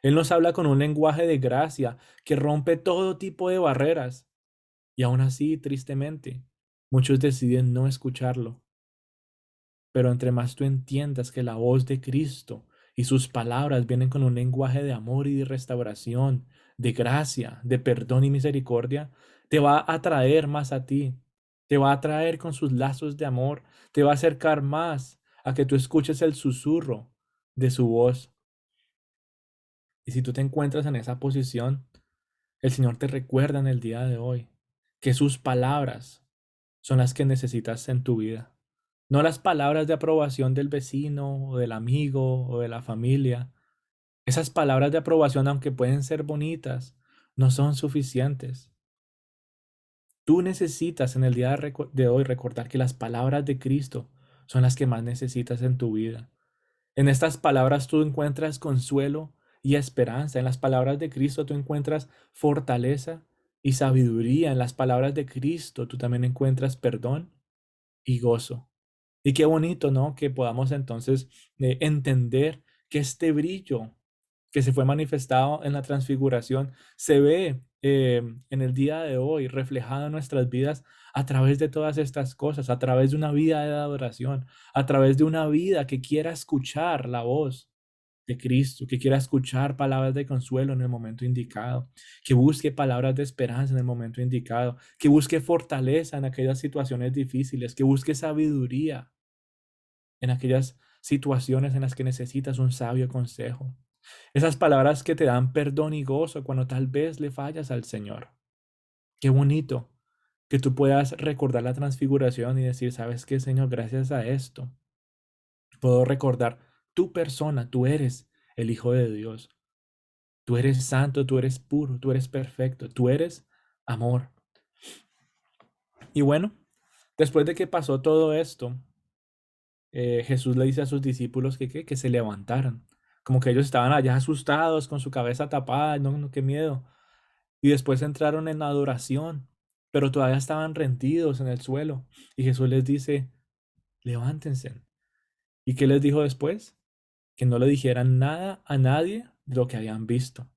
Él nos habla con un lenguaje de gracia que rompe todo tipo de barreras. Y aún así, tristemente, muchos deciden no escucharlo. Pero entre más tú entiendas que la voz de Cristo y sus palabras vienen con un lenguaje de amor y de restauración, de gracia, de perdón y misericordia, te va a atraer más a ti, te va a atraer con sus lazos de amor, te va a acercar más a que tú escuches el susurro de su voz. Y si tú te encuentras en esa posición, el Señor te recuerda en el día de hoy que sus palabras son las que necesitas en tu vida. No las palabras de aprobación del vecino o del amigo o de la familia. Esas palabras de aprobación, aunque pueden ser bonitas, no son suficientes. Tú necesitas en el día de hoy recordar que las palabras de Cristo son las que más necesitas en tu vida. En estas palabras tú encuentras consuelo y esperanza. En las palabras de Cristo tú encuentras fortaleza y sabiduría. En las palabras de Cristo tú también encuentras perdón y gozo. Y qué bonito, ¿no? Que podamos entonces entender que este brillo que se fue manifestado en la transfiguración se ve en el día de hoy reflejado en nuestras vidas a través de todas estas cosas, a través de una vida de adoración, a través de una vida que quiera escuchar la voz de Cristo, que quiera escuchar palabras de consuelo en el momento indicado, que busque palabras de esperanza en el momento indicado, que busque fortaleza en aquellas situaciones difíciles, que busque sabiduría en aquellas situaciones en las que necesitas un sabio consejo. Esas palabras que te dan perdón y gozo cuando tal vez le fallas al Señor. Qué bonito que tú puedas recordar la transfiguración y decir, ¿sabes qué, Señor? Gracias a esto puedo recordar tu persona, tú eres el Hijo de Dios. Tú eres santo, tú eres puro, tú eres perfecto, tú eres amor. Y bueno, después de que pasó todo esto, Jesús le dice a sus discípulos que se levantaran. Como que ellos estaban allá asustados, con su cabeza tapada, no, no, qué miedo. Y después entraron en adoración, pero todavía estaban rendidos en el suelo. Y Jesús les dice, levántense. ¿Y qué les dijo después? Que no le dijeran nada a nadie de lo que habían visto.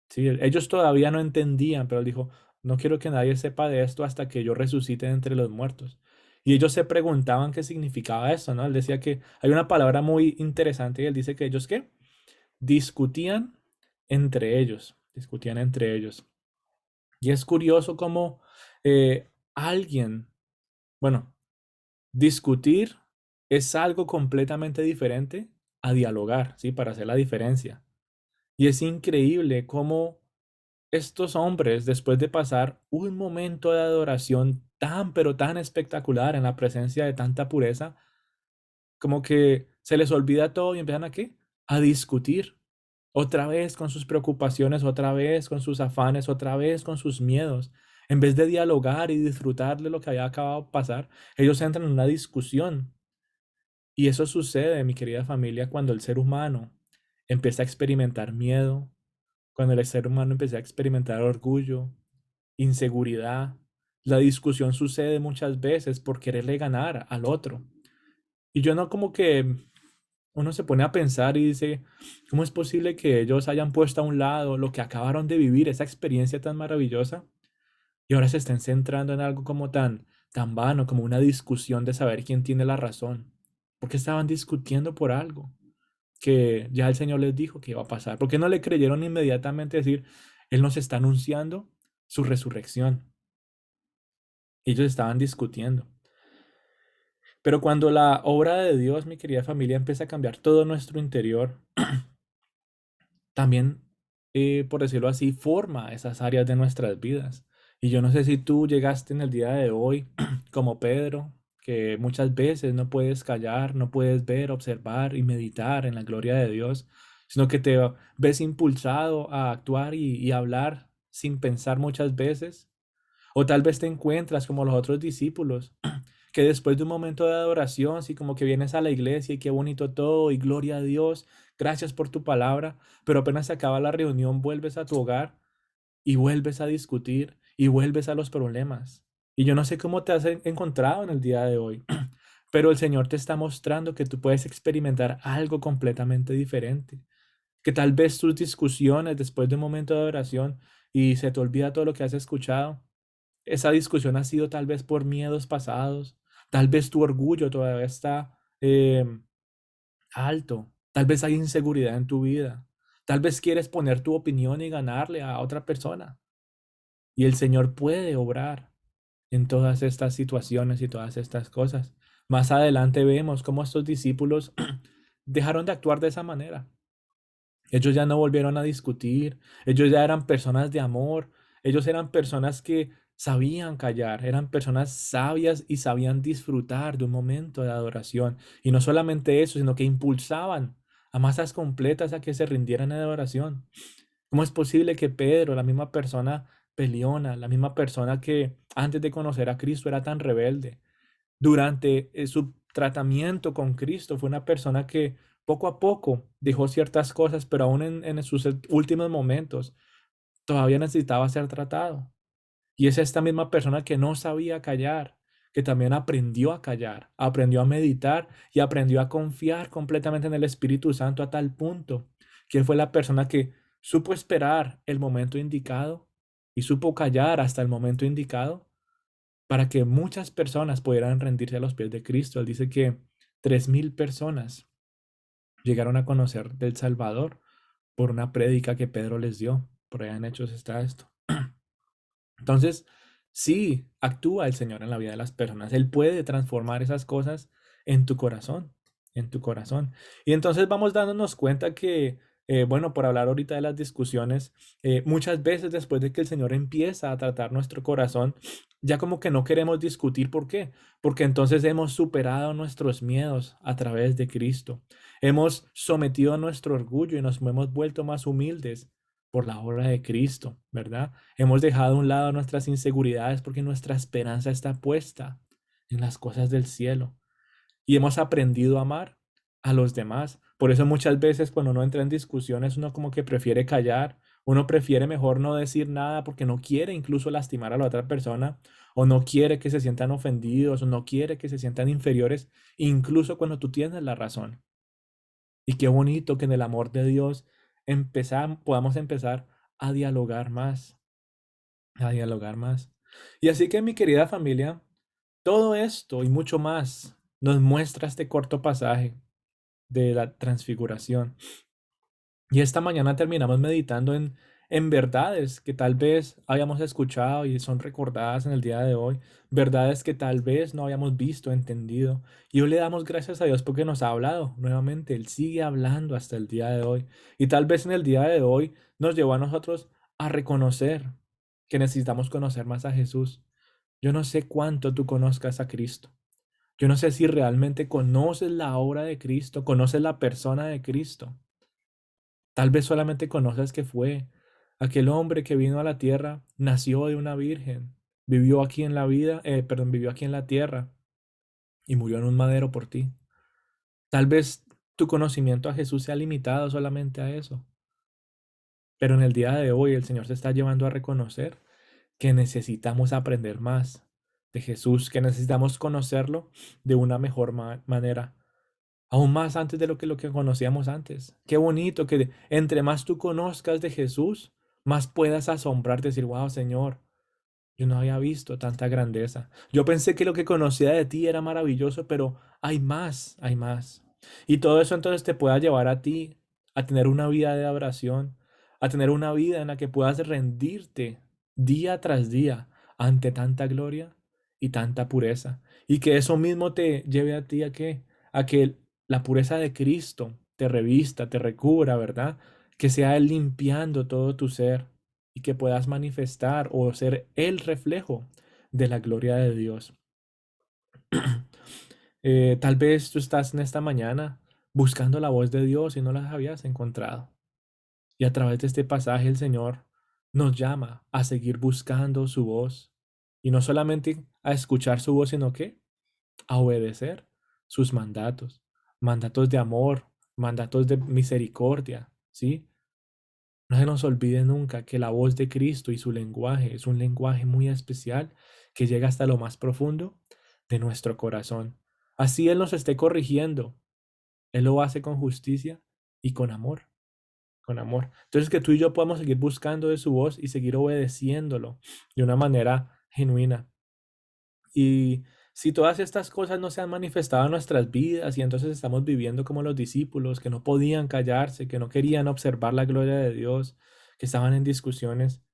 Sí, ellos todavía no entendían, pero él dijo, no quiero que nadie sepa de esto hasta que yo resucite entre los muertos. Y ellos se preguntaban qué significaba eso, ¿no? Él decía que hay una palabra muy interesante y él dice que ellos, ¿qué? Discutían discutían entre ellos. Y es curioso cómo alguien, bueno, discutir es algo completamente diferente a dialogar, ¿sí? Para hacer la diferencia. Y es increíble cómo estos hombres, después de pasar un momento de adoración tan, pero tan espectacular en la presencia de tanta pureza, como que se les olvida todo y empiezan a qué? A discutir. Otra vez con sus preocupaciones, otra vez con sus afanes, otra vez con sus miedos. En vez de dialogar y disfrutar de lo que había acabado de pasar, ellos entran en una discusión. Y eso sucede, mi querida familia, cuando el ser humano empieza a experimentar miedo, cuando el ser humano empieza a experimentar orgullo, inseguridad. La discusión sucede muchas veces por quererle ganar al otro. Y yo no como que uno se pone a pensar y dice, ¿cómo es posible que ellos hayan puesto a un lado lo que acabaron de vivir, esa experiencia tan maravillosa, y ahora se estén centrando en algo como tan vano, como una discusión de saber quién tiene la razón? Porque estaban discutiendo por algo que ya el Señor les dijo que iba a pasar. ¿Por qué no le creyeron inmediatamente decir, Él nos está anunciando su resurrección? Ellos estaban discutiendo. Pero cuando la obra de Dios, mi querida familia, empieza a cambiar todo nuestro interior, también, por decirlo así, forma esas áreas de nuestras vidas. Y yo no sé si tú llegaste en el día de hoy como Pedro, que muchas veces no puedes callar, no puedes ver, observar y meditar en la gloria de Dios, sino que te ves impulsado a actuar y hablar sin pensar muchas veces. O tal vez te encuentras como los otros discípulos, que después de un momento de adoración, sí, como que vienes a la iglesia y qué bonito todo y gloria a Dios, gracias por tu palabra, pero apenas se acaba la reunión, vuelves a tu hogar y vuelves a discutir y vuelves a los problemas. Y yo no sé cómo te has encontrado en el día de hoy, pero el Señor te está mostrando que tú puedes experimentar algo completamente diferente, que tal vez tus discusiones después de un momento de oración y se te olvida todo lo que has escuchado, esa discusión ha sido tal vez por miedos pasados, tal vez tu orgullo todavía está alto, tal vez hay inseguridad en tu vida, tal vez quieres poner tu opinión y ganarle a otra persona. Y el Señor puede obrar en todas estas situaciones y todas estas cosas. Más adelante vemos cómo estos discípulos dejaron de actuar de esa manera. Ellos ya no volvieron a discutir, ellos ya eran personas de amor, ellos eran personas que sabían callar, eran personas sabias y sabían disfrutar de un momento de adoración. Y no solamente eso, sino que impulsaban a masas completas a que se rindieran en adoración. ¿Cómo es posible que Pedro, la misma persona peleona, la misma persona que antes de conocer a Cristo era tan rebelde, durante su tratamiento con Cristo fue una persona que poco a poco dejó ciertas cosas, pero aún en sus últimos momentos todavía necesitaba ser tratado? Y es esta misma persona que no sabía callar, que también aprendió a callar, aprendió a meditar y aprendió a confiar completamente en el Espíritu Santo a tal punto que fue la persona que supo esperar el momento indicado y supo callar hasta el momento indicado para que muchas personas pudieran rendirse a los pies de Cristo. Él dice que 3000 personas llegaron a conocer del Salvador por una prédica que Pedro les dio. Por allá en Hechos está esto. Entonces, sí, actúa el Señor en la vida de las personas. Él puede transformar esas cosas en tu corazón, en tu corazón. Y entonces vamos dándonos cuenta que, bueno, por hablar ahorita de las discusiones, muchas veces después de que el Señor empieza a tratar nuestro corazón, ya como que no queremos discutir. ¿Por qué? Porque entonces hemos superado nuestros miedos a través de Cristo. Hemos sometido a nuestro orgullo y nos hemos vuelto más humildes por la obra de Cristo, ¿verdad? Hemos dejado a un lado nuestras inseguridades porque nuestra esperanza está puesta en las cosas del cielo y hemos aprendido a amar a los demás. Por eso muchas veces cuando uno entra en discusiones, uno como que prefiere callar, uno prefiere mejor no decir nada porque no quiere incluso lastimar a la otra persona o no quiere que se sientan ofendidos o no quiere que se sientan inferiores, incluso cuando tú tienes la razón. Y qué bonito que en el amor de Dios podamos empezar a dialogar más, a dialogar más. Y así que mi querida familia, todo esto y mucho más nos muestra este corto pasaje de la transfiguración. Y esta mañana terminamos meditando en verdades que tal vez hayamos escuchado y son recordadas en el día de hoy, verdades que tal vez no habíamos visto, entendido. Y hoy le damos gracias a Dios porque nos ha hablado nuevamente, Él sigue hablando hasta el día de hoy. Y tal vez en el día de hoy nos llevó a nosotros a reconocer que necesitamos conocer más a Jesús. Yo no sé cuánto tú conozcas a Cristo. Yo no sé si realmente conoces la obra de Cristo, conoces la persona de Cristo. Tal vez solamente conoces que fue aquel hombre que vino a la tierra, nació de una virgen, vivió aquí en la vida, perdón, vivió aquí en la tierra y murió en un madero por ti. Tal vez tu conocimiento a Jesús sea limitado solamente a eso, pero en el día de hoy el Señor se está llevando a reconocer que necesitamos aprender más de Jesús, que necesitamos conocerlo de una mejor manera, aún más antes de lo que conocíamos antes. Qué bonito que entre más tú conozcas de Jesús, más puedas asombrarte y decir, wow, Señor, yo no había visto tanta grandeza. Yo pensé que lo que conocía de ti era maravilloso, pero hay más, hay más. Y todo eso entonces te pueda llevar a ti a tener una vida de oración, a tener una vida en la que puedas rendirte día tras día ante tanta gloria y tanta pureza. Y que eso mismo te lleve a ti a que la pureza de Cristo te revista, te recubra, ¿verdad? Que sea Él limpiando todo tu ser y que puedas manifestar o ser el reflejo de la gloria de Dios. Tal vez tú estás en esta mañana buscando la voz de Dios y no la habías encontrado. Y a través de este pasaje el Señor nos llama a seguir buscando su voz. Y no solamente a escuchar su voz, sino que a obedecer sus mandatos. Mandatos de amor, mandatos de misericordia, ¿sí? No se nos olvide nunca que la voz de Cristo y su lenguaje es un lenguaje muy especial que llega hasta lo más profundo de nuestro corazón. Así Él nos esté corrigiendo, Él lo hace con justicia y con amor, con amor. Entonces que tú y yo podamos seguir buscando de su voz y seguir obedeciéndolo de una manera genuina. Y si todas estas cosas no se han manifestado en nuestras vidas y entonces estamos viviendo como los discípulos que no podían callarse, que no querían observar la gloria de Dios, que estaban en discusiones,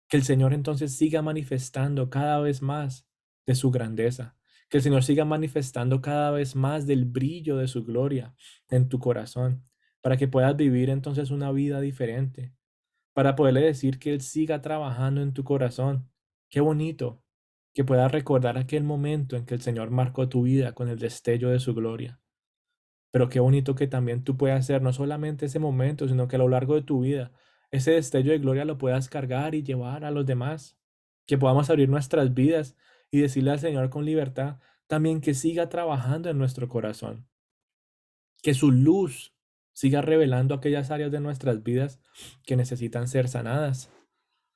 que el Señor entonces siga manifestando cada vez más de su grandeza, que el Señor siga manifestando cada vez más del brillo de su gloria en tu corazón, para que puedas vivir entonces una vida diferente, para poderle decir que Él siga trabajando en tu corazón. Qué bonito que puedas recordar aquel momento en que el Señor marcó tu vida con el destello de su gloria. Pero qué bonito que también tú puedas hacer no solamente ese momento, sino que a lo largo de tu vida, ese destello de gloria lo puedas cargar y llevar a los demás. Que podamos abrir nuestras vidas y decirle al Señor con libertad también que siga trabajando en nuestro corazón. Que su luz siga revelando aquellas áreas de nuestras vidas que necesitan ser sanadas.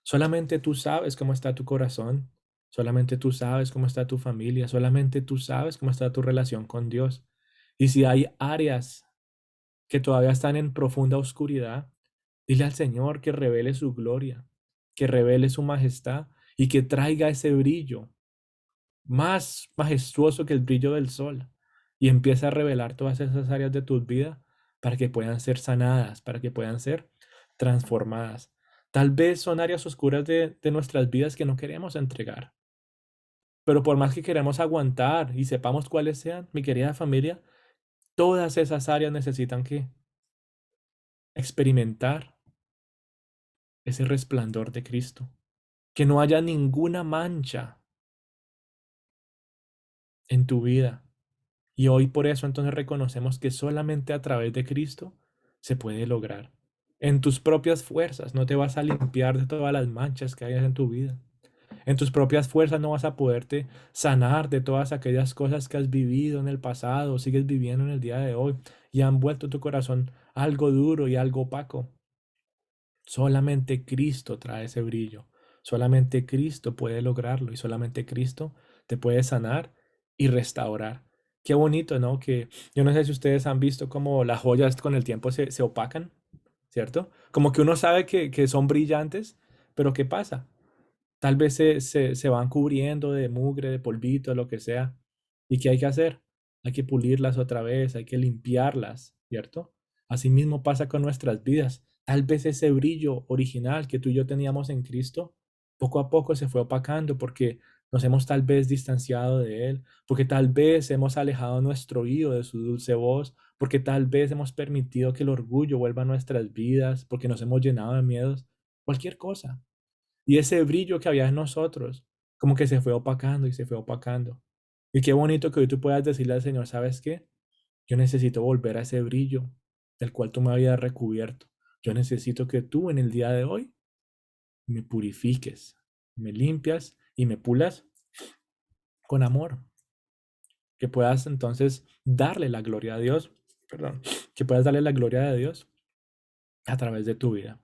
Solamente tú sabes cómo está tu corazón. Solamente tú sabes cómo está tu familia. Solamente tú sabes cómo está tu relación con Dios. Y si hay áreas que todavía están en profunda oscuridad, dile al Señor que revele su gloria, que revele su majestad y que traiga ese brillo más majestuoso que el brillo del sol y empieza a revelar todas esas áreas de tu vida para que puedan ser sanadas, para que puedan ser transformadas. Tal vez son áreas oscuras de nuestras vidas que no queremos entregar, pero por más que queremos aguantar y sepamos cuáles sean, mi querida familia, todas esas áreas necesitan que experimentar ese resplandor de Cristo, que no haya ninguna mancha en tu vida. Y hoy por eso entonces reconocemos que solamente a través de Cristo se puede lograr. En tus propias fuerzas no te vas a limpiar de todas las manchas que hayas en tu vida. En tus propias fuerzas no vas a poderte sanar de todas aquellas cosas que has vivido en el pasado o sigues viviendo en el día de hoy y han vuelto tu corazón algo duro y algo opaco. Solamente Cristo trae ese brillo. Solamente Cristo puede lograrlo y solamente Cristo te puede sanar y restaurar. Qué bonito, ¿no? Que yo no sé si ustedes han visto cómo las joyas con el tiempo se opacan, ¿cierto? Como que uno sabe que son brillantes, pero ¿qué pasa? Tal vez se van cubriendo de mugre, de polvito, lo que sea. ¿Y qué hay que hacer? Hay que pulirlas otra vez, hay que limpiarlas, ¿cierto? Asimismo pasa con nuestras vidas. Tal vez ese brillo original que tú y yo teníamos en Cristo, poco a poco se fue opacando porque nos hemos tal vez distanciado de Él, porque tal vez hemos alejado nuestro oído de su dulce voz, porque tal vez hemos permitido que el orgullo vuelva a nuestras vidas, porque nos hemos llenado de miedos, cualquier cosa. Y ese brillo que había en nosotros, como que se fue opacando y se fue opacando. Y qué bonito que hoy tú puedas decirle al Señor, ¿sabes qué? Yo necesito volver a ese brillo del cual tú me habías recubierto. Yo necesito que tú en el día de hoy me purifiques, me limpias y me pulas con amor. Que puedas entonces darle la gloria a Dios, perdón, que puedas darle la gloria de Dios a través de tu vida.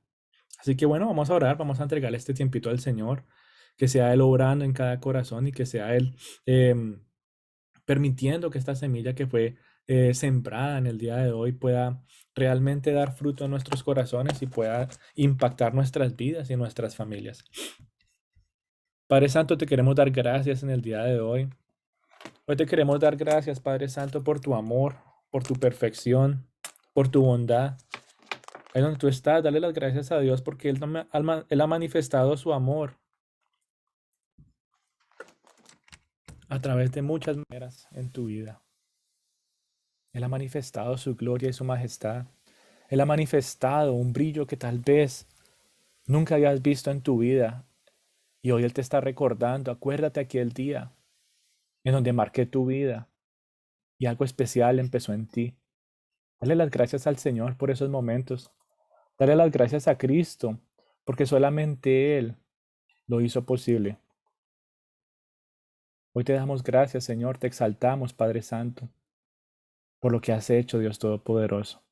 Así que bueno, vamos a orar, vamos a entregarle este tiempito al Señor, que sea Él obrando en cada corazón y que sea Él permitiendo que esta semilla que fue sembrada en el día de hoy pueda realmente dar fruto en nuestros corazones y pueda impactar nuestras vidas y nuestras familias. Padre Santo, te queremos dar gracias en el día de hoy. Hoy te queremos dar gracias, Padre Santo, por tu amor, por tu perfección, por tu bondad. Ahí donde tú estás, dale las gracias a Dios porque Él ha manifestado su amor a través de muchas maneras en tu vida. Él ha manifestado su gloria y su majestad. Él ha manifestado un brillo que tal vez nunca habías visto en tu vida. Y hoy Él te está recordando, acuérdate aquel día en donde marqué tu vida y algo especial empezó en ti. Dale las gracias al Señor por esos momentos. Dale las gracias a Cristo porque solamente Él lo hizo posible. Hoy te damos gracias, Señor, te exaltamos, Padre Santo, por lo que has hecho, Dios Todopoderoso.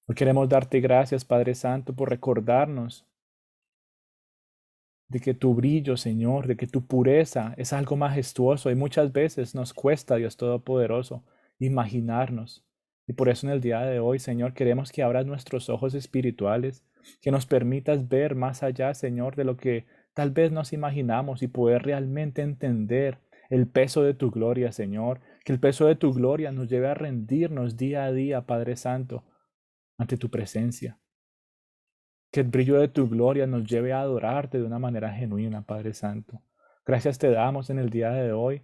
Hoy queremos darte gracias, Padre Santo, por recordarnos de que tu brillo, Señor, de que tu pureza es algo majestuoso y muchas veces nos cuesta, Dios Todopoderoso, imaginarnos. Y por eso en el día de hoy, Señor, queremos que abras nuestros ojos espirituales, que nos permitas ver más allá, Señor, de lo que tal vez nos imaginamos y poder realmente entender el peso de tu gloria, Señor, que el peso de tu gloria nos lleve a rendirnos día a día, Padre Santo, ante tu presencia. Que el brillo de tu gloria nos lleve a adorarte de una manera genuina, Padre Santo. Gracias te damos en el día de hoy,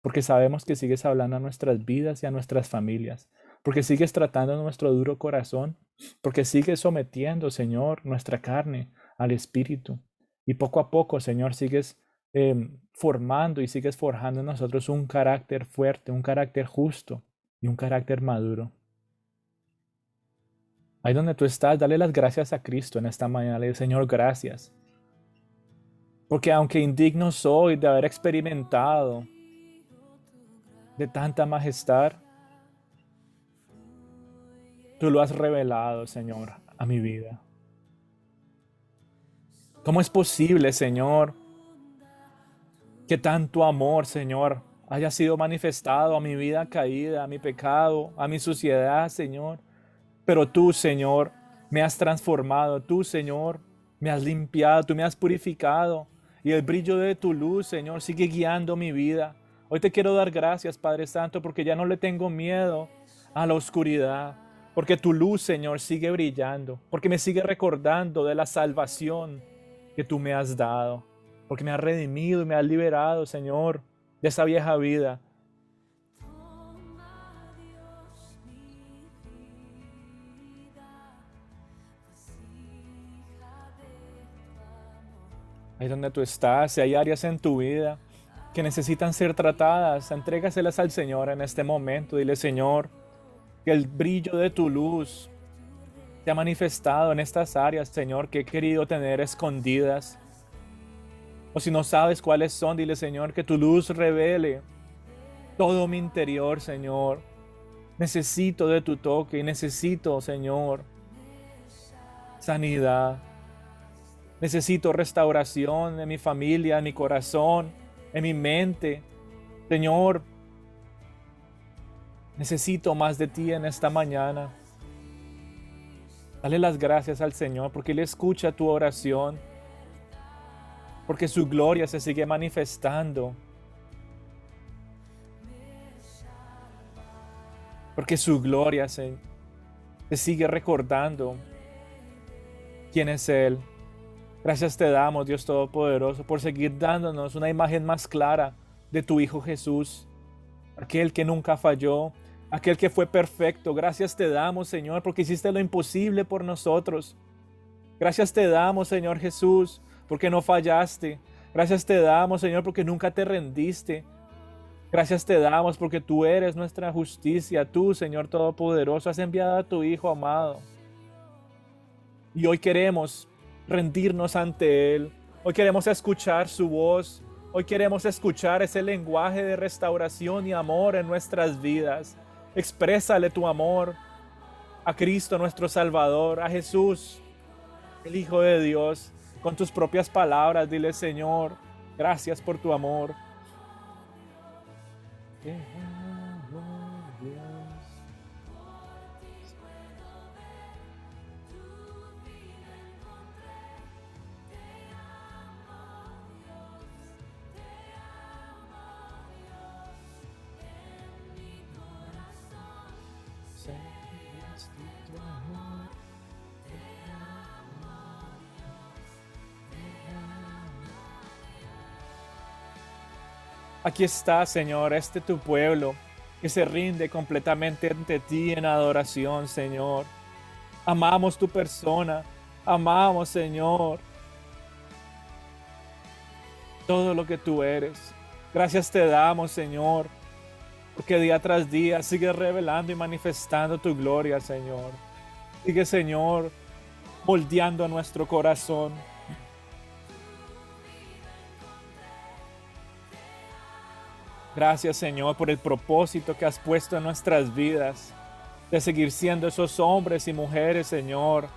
porque sabemos que sigues hablando a nuestras vidas y a nuestras familias, porque sigues tratando nuestro duro corazón, porque sigues sometiendo, Señor, nuestra carne al Espíritu. Y poco a poco, Señor, sigues formando y sigues forjando en nosotros un carácter fuerte, un carácter justo y un carácter maduro. Ahí donde tú estás, dale las gracias a Cristo en esta mañana. Le dice, Señor, gracias. Porque aunque indigno soy de haber experimentado de tanta majestad, tú lo has revelado, Señor, a mi vida. ¿Cómo es posible, Señor, que tanto amor, Señor, haya sido manifestado a mi vida caída, a mi pecado, a mi suciedad, Señor? Pero tú, Señor, me has transformado. Tú, Señor, me has limpiado. Tú me has purificado. Y el brillo de tu luz, Señor, sigue guiando mi vida. Hoy te quiero dar gracias, Padre Santo, porque ya no le tengo miedo a la oscuridad. Porque tu luz, Señor, sigue brillando. Porque me sigue recordando de la salvación que tú me has dado. Porque me has redimido y me has liberado, Señor, de esa vieja vida. Ahí donde tú estás, si hay áreas en tu vida que necesitan ser tratadas, entrégaselas al Señor en este momento. Dile, Señor, que el brillo de tu luz te ha manifestado en estas áreas, Señor, que he querido tener escondidas. O si no sabes cuáles son, dile, Señor, que tu luz revele todo mi interior, Señor. Necesito de tu toque y necesito, Señor, sanidad. Necesito restauración en mi familia, en mi corazón, en mi mente. Señor, necesito más de ti en esta mañana. Dale las gracias al Señor porque Él escucha tu oración, porque su gloria se sigue manifestando, porque su gloria se sigue recordando quién es Él. Gracias te damos, Dios Todopoderoso, por seguir dándonos una imagen más clara de tu Hijo Jesús, aquel que nunca falló, aquel que fue perfecto. Gracias te damos, Señor, porque hiciste lo imposible por nosotros. Gracias te damos, Señor Jesús, porque no fallaste. Gracias te damos, Señor, porque nunca te rendiste. Gracias te damos porque tú eres nuestra justicia. Tú, Señor Todopoderoso, has enviado a tu Hijo amado. Y hoy queremos rendirnos ante Él. Hoy queremos escuchar su voz. Hoy queremos escuchar ese lenguaje de restauración y amor en nuestras vidas. Exprésale tu amor a Cristo nuestro Salvador, a Jesús, el Hijo de Dios, con tus propias palabras. Dile, Señor, gracias por tu amor. Aquí está, Señor, este tu pueblo que se rinde completamente ante ti en adoración, Señor. Amamos tu persona, amamos, Señor, todo lo que tú eres. Gracias te damos, Señor, porque día tras día sigues revelando y manifestando tu gloria, Señor. Sigue, Señor, moldeando nuestro corazón. Gracias, Señor, por el propósito que has puesto en nuestras vidas. de seguir siendo esos hombres y mujeres, Señor,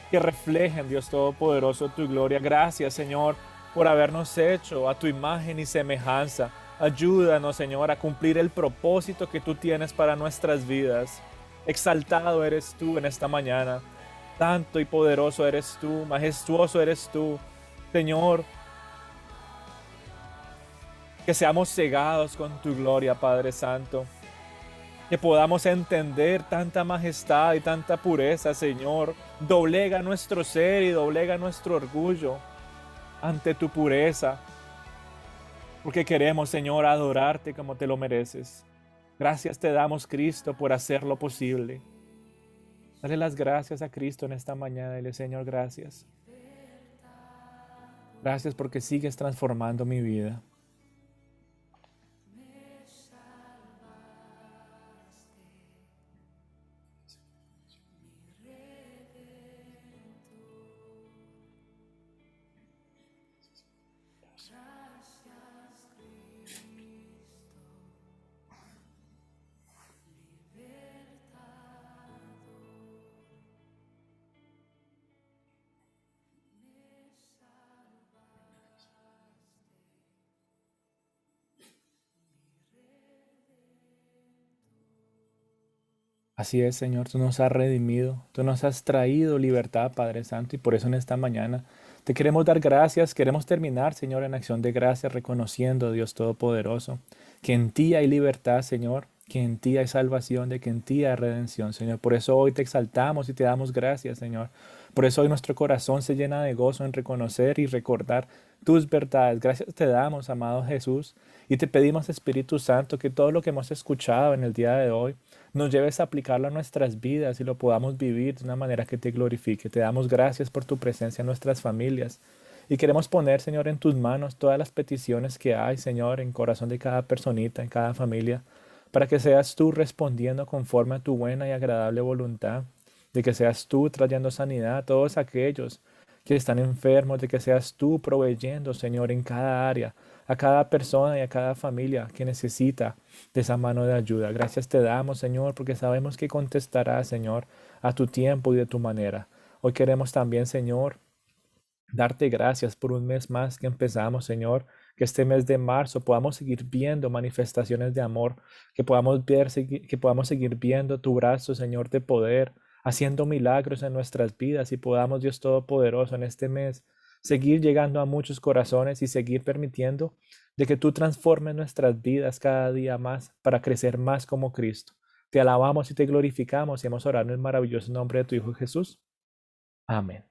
que reflejen, Dios Todopoderoso, tu gloria. Gracias, Señor, por habernos hecho a tu imagen y semejanza. Ayúdanos, Señor, a cumplir el propósito que tú tienes para nuestras vidas. Exaltado eres tú en esta mañana. Santo y poderoso eres tú, majestuoso eres tú. Señor, que seamos cegados con tu gloria, Padre Santo. Que podamos entender tanta majestad y tanta pureza, Señor. Doblega nuestro ser y doblega nuestro orgullo ante tu pureza, porque queremos, Señor, adorarte como te lo mereces. Gracias te damos, Cristo, por hacerlo posible. Dale las gracias a Cristo en esta mañana. Dile, Señor, gracias. Gracias porque sigues transformando mi vida. Así es, Señor, tú nos has redimido, tú nos has traído libertad, Padre Santo, y por eso en esta mañana te queremos dar gracias, queremos terminar, Señor, en acción de gracias, reconociendo, Dios Todopoderoso, que en ti hay libertad, Señor, que en ti hay salvación, de que en ti hay redención, Señor. Por eso hoy te exaltamos y te damos gracias, Señor. Por eso hoy nuestro corazón se llena de gozo en reconocer y recordar tus verdades. Gracias te damos, amado Jesús, y te pedimos, Espíritu Santo, que todo lo que hemos escuchado en el día de hoy, nos lleves a aplicarlo a nuestras vidas y lo podamos vivir de una manera que te glorifique. Te damos gracias por tu presencia en nuestras familias. Y queremos poner, Señor, en tus manos todas las peticiones que hay, Señor, en corazón de cada personita, en cada familia, para que seas tú respondiendo conforme a tu buena y agradable voluntad, de que seas tú trayendo sanidad a todos aquellos que están enfermos, de que seas tú proveyendo, Señor, en cada área, a cada persona y a cada familia que necesita de esa mano de ayuda. Gracias te damos, Señor, porque sabemos que contestarás, Señor, a tu tiempo y de tu manera. Hoy queremos también, Señor, darte gracias por un mes más que empezamos, Señor, que este mes de marzo podamos seguir viendo manifestaciones de amor, que podamos ver, que podamos seguir viendo tu brazo, Señor, de poder, haciendo milagros en nuestras vidas y podamos, Dios Todopoderoso, en este mes seguir llegando a muchos corazones y seguir permitiendo de que tú transformes nuestras vidas cada día más para crecer más como Cristo. Te alabamos y te glorificamos y hemos orado en el maravilloso nombre de tu Hijo Jesús. Amén.